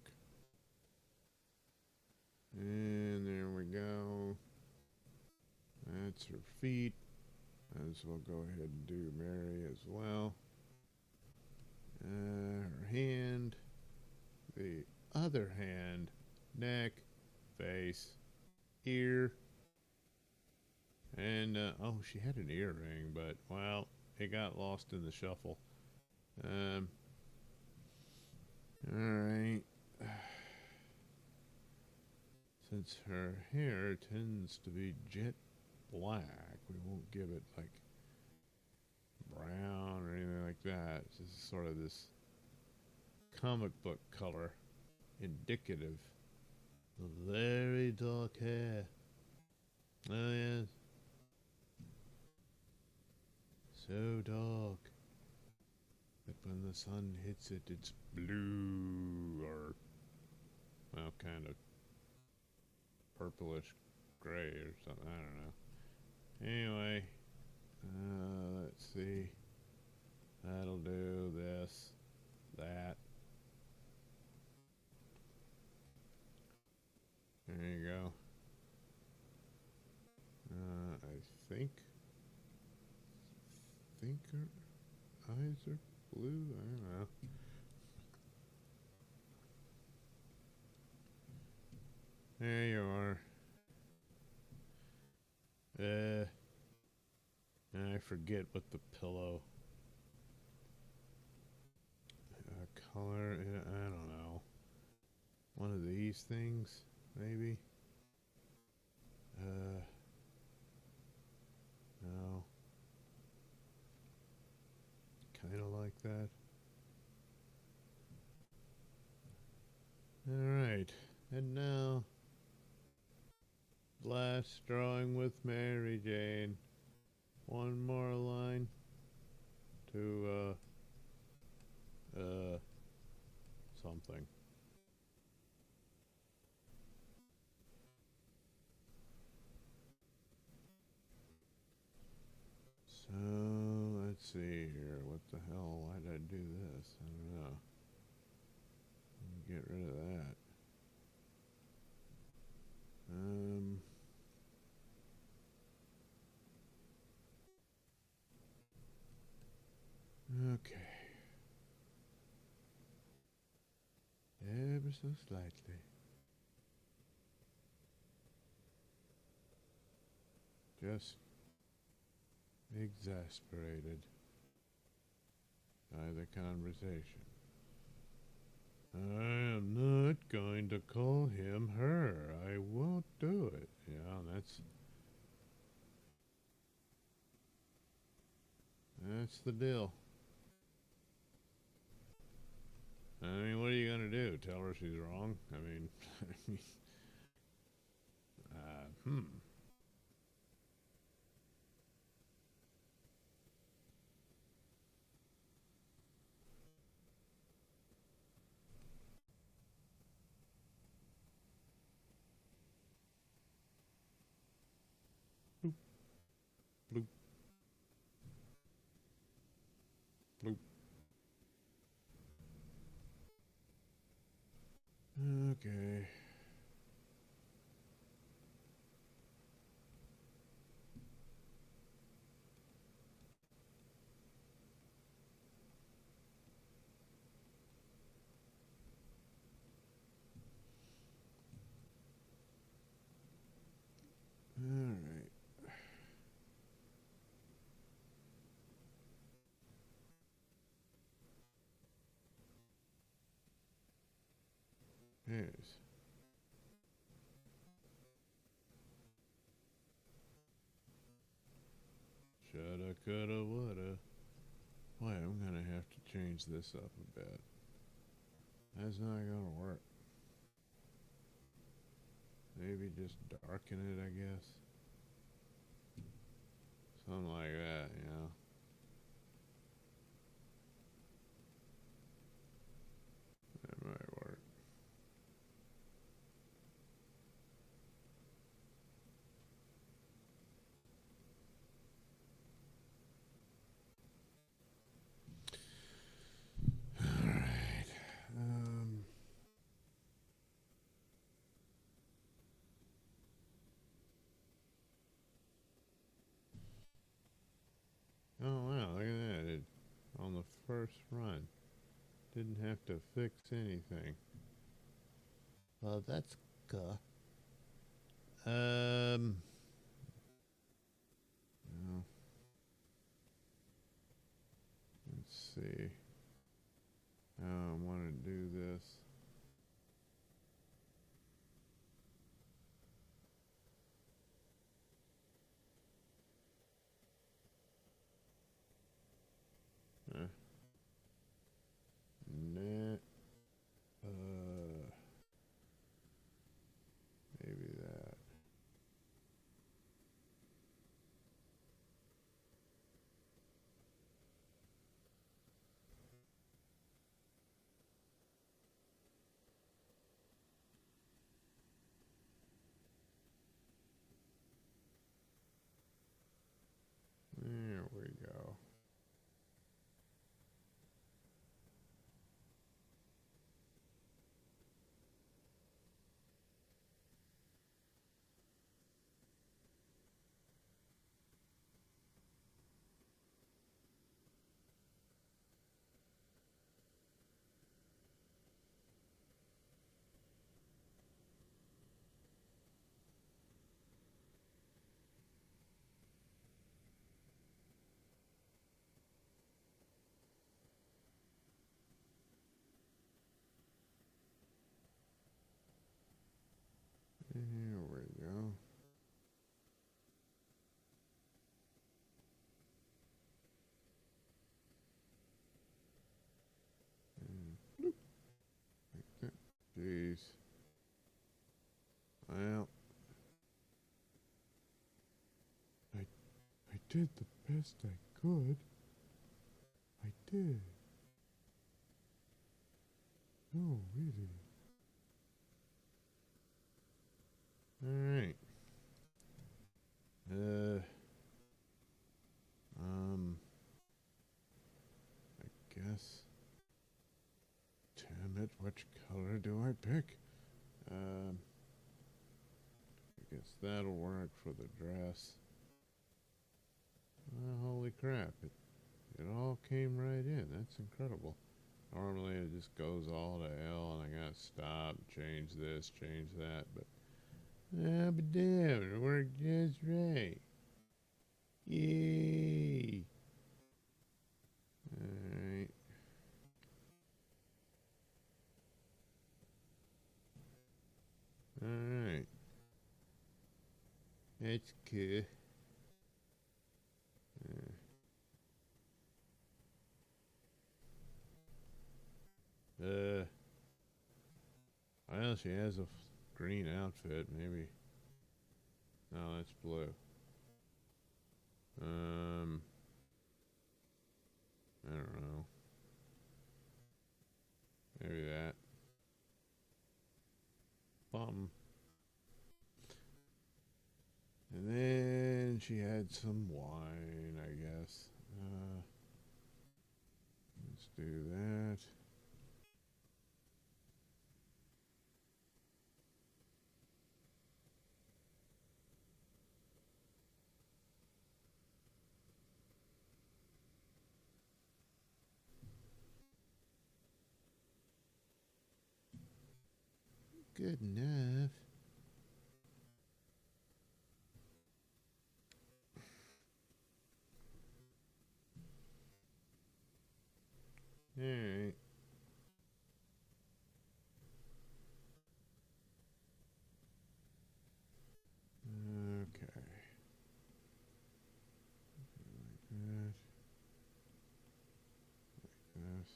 Speaker 1: And there we go. That's her feet. As we'll go ahead and do Mary as well. Her hand, the other hand, neck, face, ear, and oh, she had an earring, but well, it got lost in the shuffle. All right. Since her hair tends to be jet black, we won't give it like brown or anything like that. It's just sort of this comic book color, indicative of very dark hair. Oh yes, so dark that when the sun hits it, it's blue, or well, kind of purplish gray or something. I don't know. Anyway, let's see. That'll do. This, that. There you go. I think her eyes are blue. I don't know. There you are. I forget what the pillow color. I don't know. One of these things, maybe. No. Kind of like that. All right, and now. Last drawing with Mary Jane. One more line to something. So let's see here. What the hell? Why did I do this? I don't know. Let me get rid of that. Okay. Ever so slightly. Just exasperated by the conversation. I am not going to call him her. I won't do it. Yeah, that's the deal. I mean, what are you gonna do? Tell her she's wrong? I mean, Bloop, bloop, bloop. Okay. All right. Yes. Shoulda, coulda, woulda. Boy, I'm gonna have to change this up a bit. That's not gonna work. Maybe just darken it, I guess. Something like that, you know. That might work. Alright. first run. Didn't have to fix anything. Well, that's good. No. Let's see. I want to do this. Net. Maybe that. There we go. Here we go. Bloop. Like that. Jeez. Well, I did the best I could. I did. No, really. All right. I guess. Damn it, which color do I pick? I guess that'll work for the dress. Holy crap, it all came right in. That's incredible. Normally it just goes all to hell and I gotta stop, change this, change that, but damn, it worked just right. Yay! Alright. Alright. That's good. Well, she has a green outfit, maybe. No, that's blue. I don't know. Maybe that. And then she had some wine, I guess. Let's do that. Good enough. All right. Okay. Like that. Like this.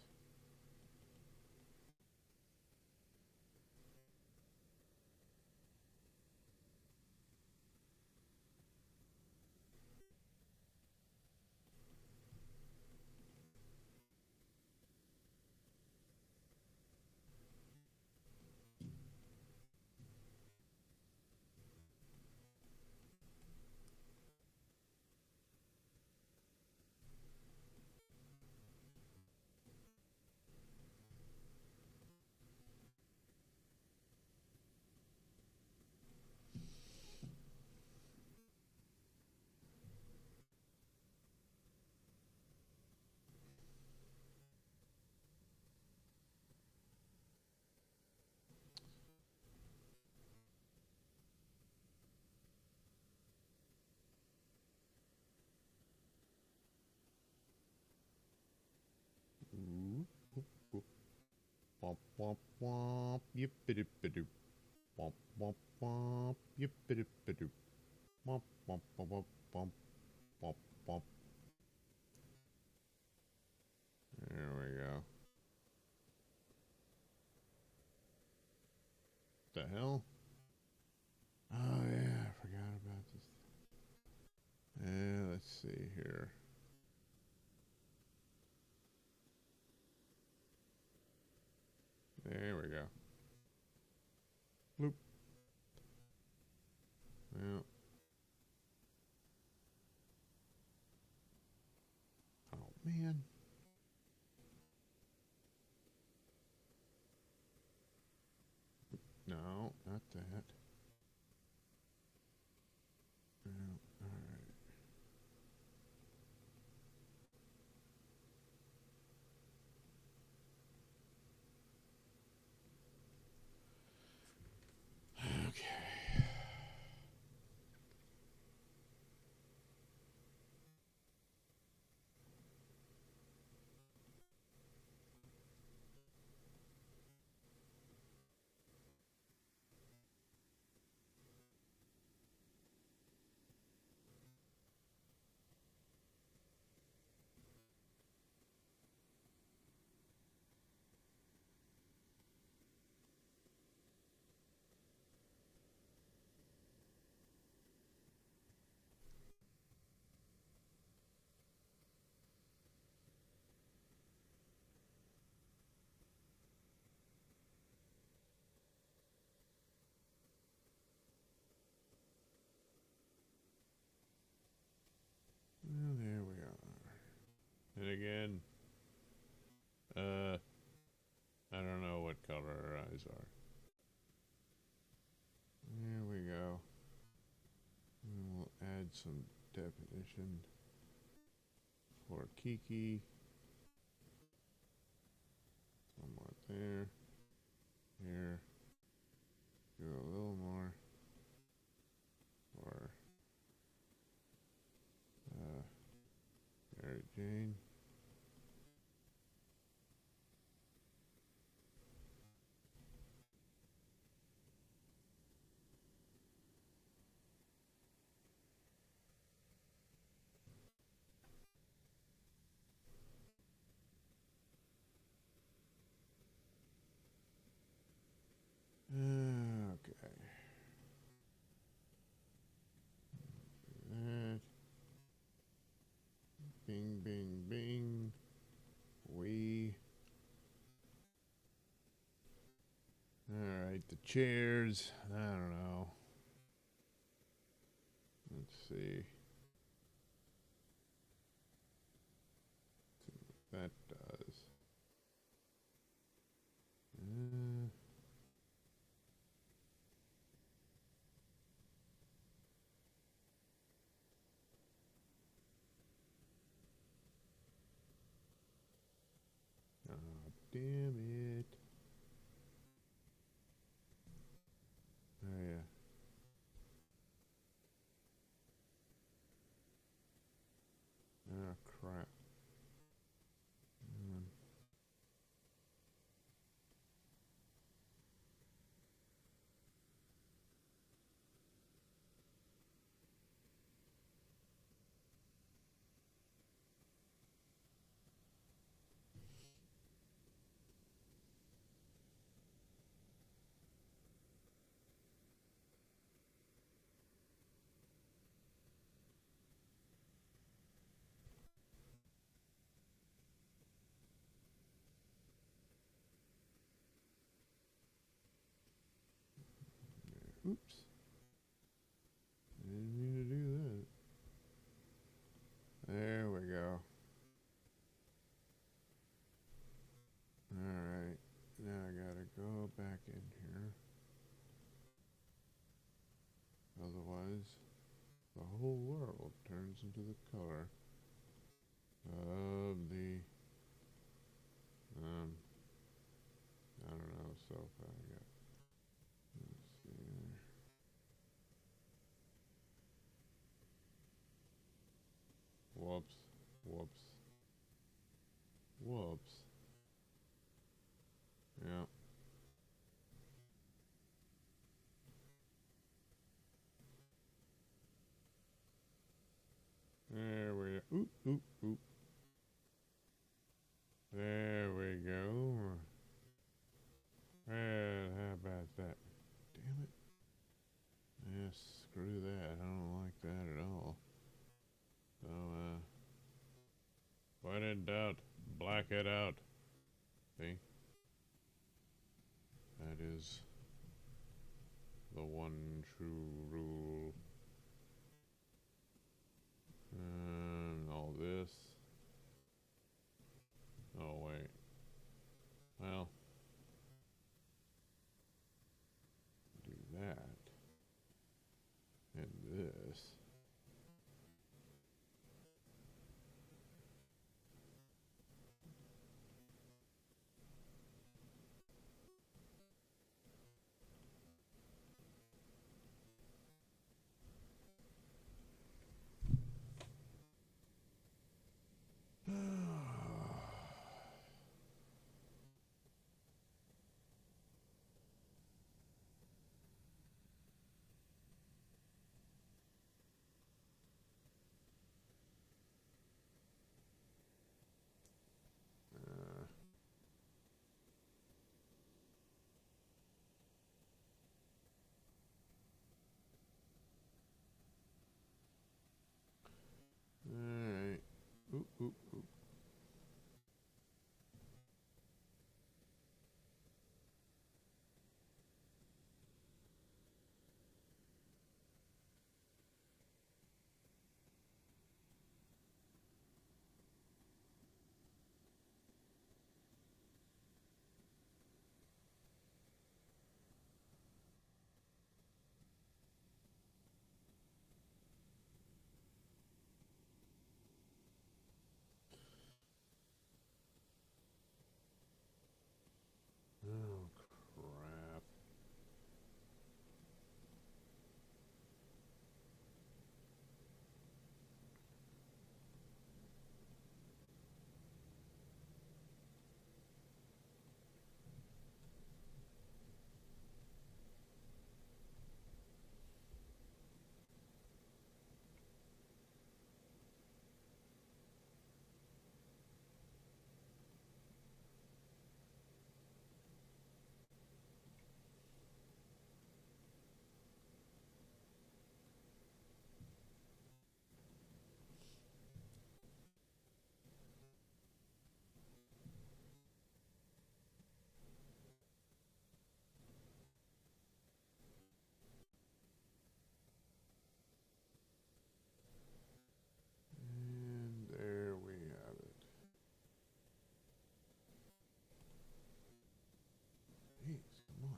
Speaker 1: womp, yippity-pidoo. Womp, womp, womp, yippity-pidoo. Womp, womp, womp, womp, womp, womp, womp. There we go. The hell? Oh yeah, I forgot about this. Let's see here. There we go. Bloop. Well. Oh man. No, not that. Well, all right. Okay. Well, there we are. And again, I don't know what color her eyes are. There we go. And we'll add some definition for Kiki. Somewhat there. Here. Do a little more for Mary Jane. Okay. That. Bing, bing, bing. Alright, the chairs. I don't know. Let's see. What that does. Oh, damn it. Oh, yeah. Oh, crap. Oops. Didn't mean to do that. There we go. Alright. Now I gotta go back in here. Otherwise, the whole world turns into the color of the, I don't know, so far I got, let's see there. Whoops, whoops, whoops. Yeah. doubt. Black it out. See? That is the one true rule. And all this. Oh, wait. Well, do that. And this. Alright. Oop, oop, oop. Oh, crap. And there we have it. Jeez, come on.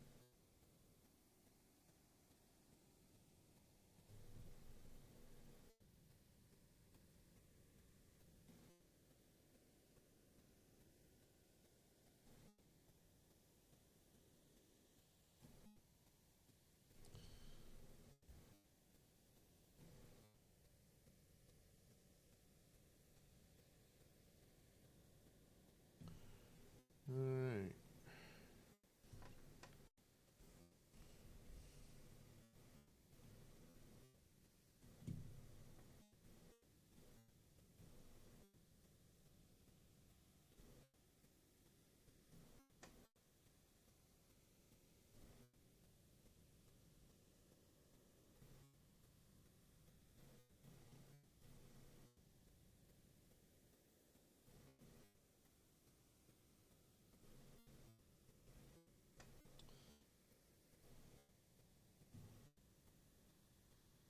Speaker 1: Alright.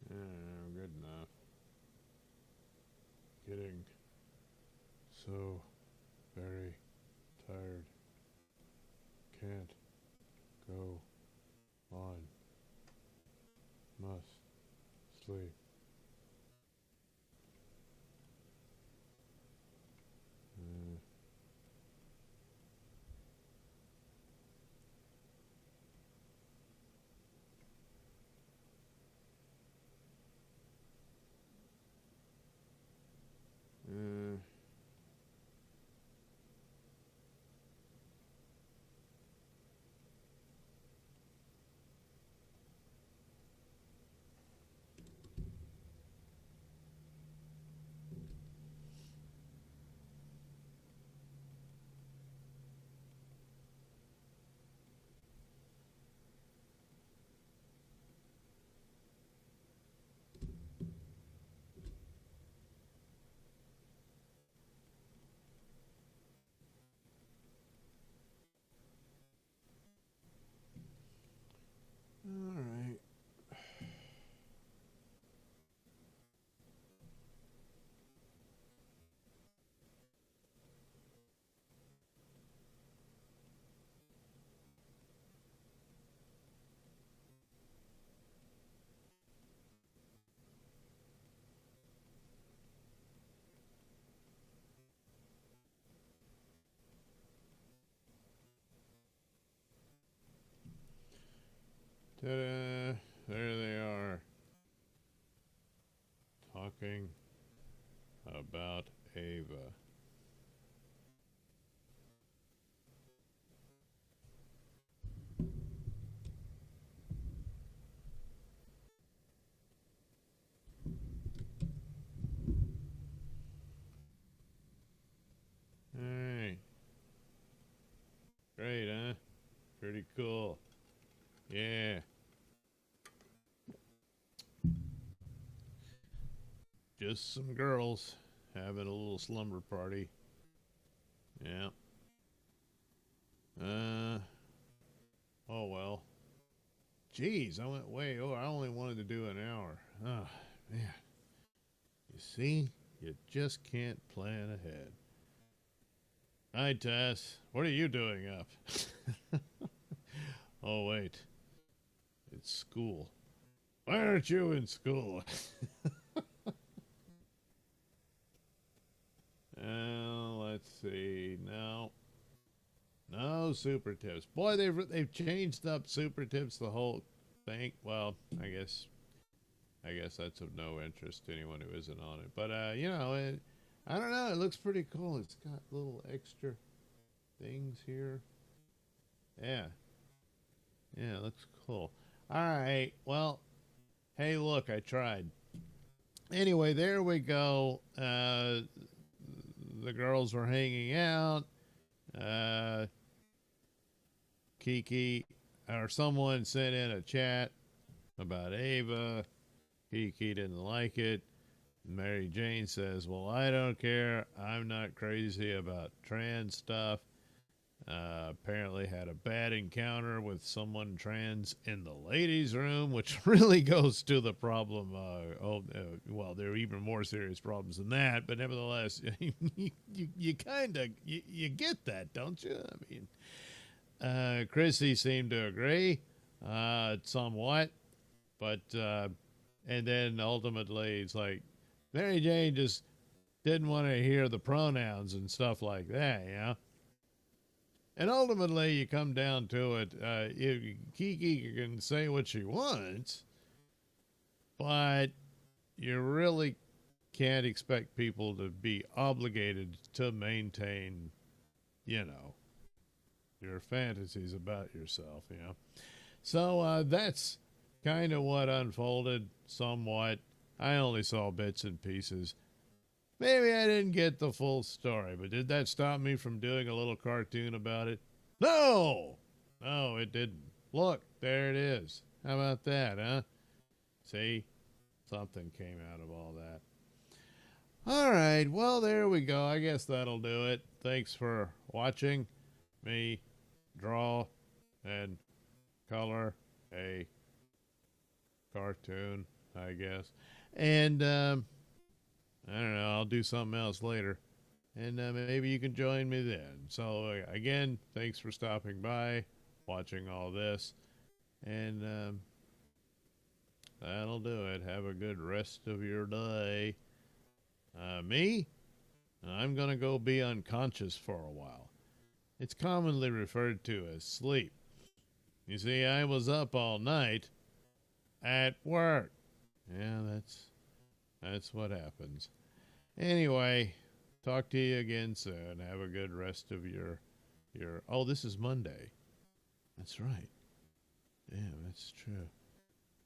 Speaker 1: Yeah, good enough. Getting so very tired. Can't go on. Must sleep. Uh, uh, Ta-da! There they are. Talking about Ava. Alright. Great, huh? Pretty cool. Yeah. Just some girls having a little slumber party. Yeah. Oh well. Jeez, I went way over. I only wanted to do an hour. Oh, man. You see, you just can't plan ahead. Hi, Tess. What are you doing up? Oh, wait. It's school. Why aren't you in school? Let's see. No super tips. Boy, they've changed up super tips, the whole thing. Well, I guess that's of no interest to anyone who isn't on it. But you know, I don't know. It looks pretty cool. It's got little extra things here. Yeah, it looks cool. All right. Well, hey, look, I tried. Anyway, there we go. The girls were hanging out. Kiki, or someone sent in a chat about Ava. Kiki didn't like it. Mary Jane says, well, I don't care. I'm not crazy about trans stuff. Apparently had a bad encounter with someone trans in the ladies' room, which really goes to the problem. Well, there are even more serious problems than that, but nevertheless, you kind of get that, don't you? I mean, Chrissy seemed to agree, somewhat, but and then ultimately it's like Mary Jane just didn't want to hear the pronouns and stuff like that, you know. And ultimately, you come down to it, Kiki can say what she wants, but you really can't expect people to be obligated to maintain, you know, your fantasies about yourself, you know. So that's kind of what unfolded somewhat. I only saw bits and pieces. Maybe I didn't get the full story, but did that stop me from doing a little cartoon about it? No, it didn't. Look, there it is. How about that, huh? See, something came out of all that. All right, well, there we go. I guess that'll do it. Thanks for watching me draw and color a cartoon, I guess. And, I don't know, I'll do something else later. And maybe you can join me then. So, again, thanks for stopping by, watching all this. And that'll do it. Have a good rest of your day. Me? I'm going to go be unconscious for a while. It's commonly referred to as sleep. You see, I was up all night at work. Yeah, that's what happens. Anyway, talk to you again soon. Have a good rest of your oh, this is Monday. That's right. Yeah, that's true.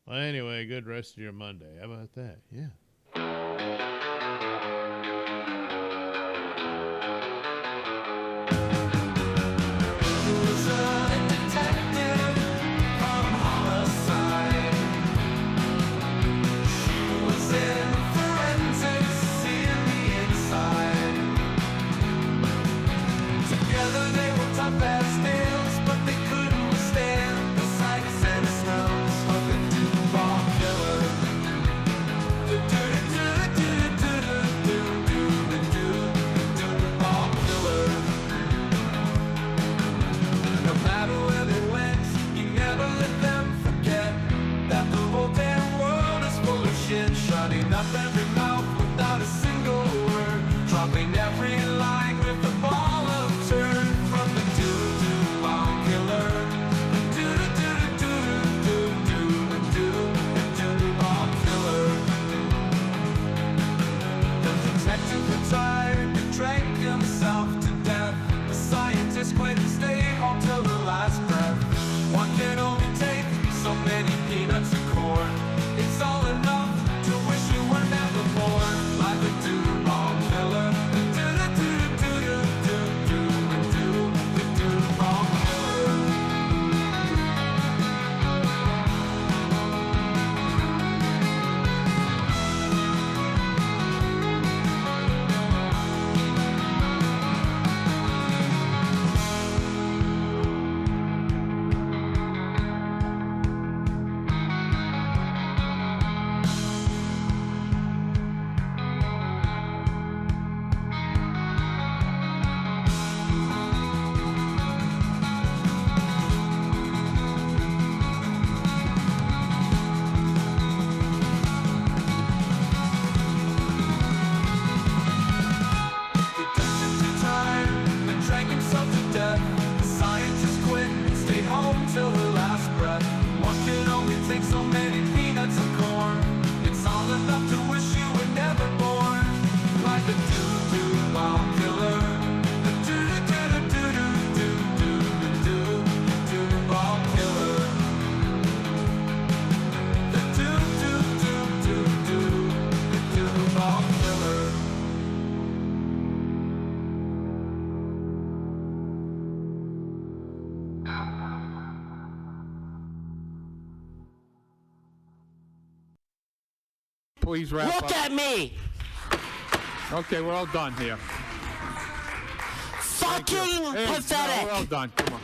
Speaker 1: Well, anyway, good rest of your Monday. How about that? Yeah.
Speaker 2: please wrap up?
Speaker 3: Look at me!
Speaker 2: Okay, we're all done here.
Speaker 3: Fucking
Speaker 2: Hey,
Speaker 3: pathetic!
Speaker 2: no, we're all done. Come on.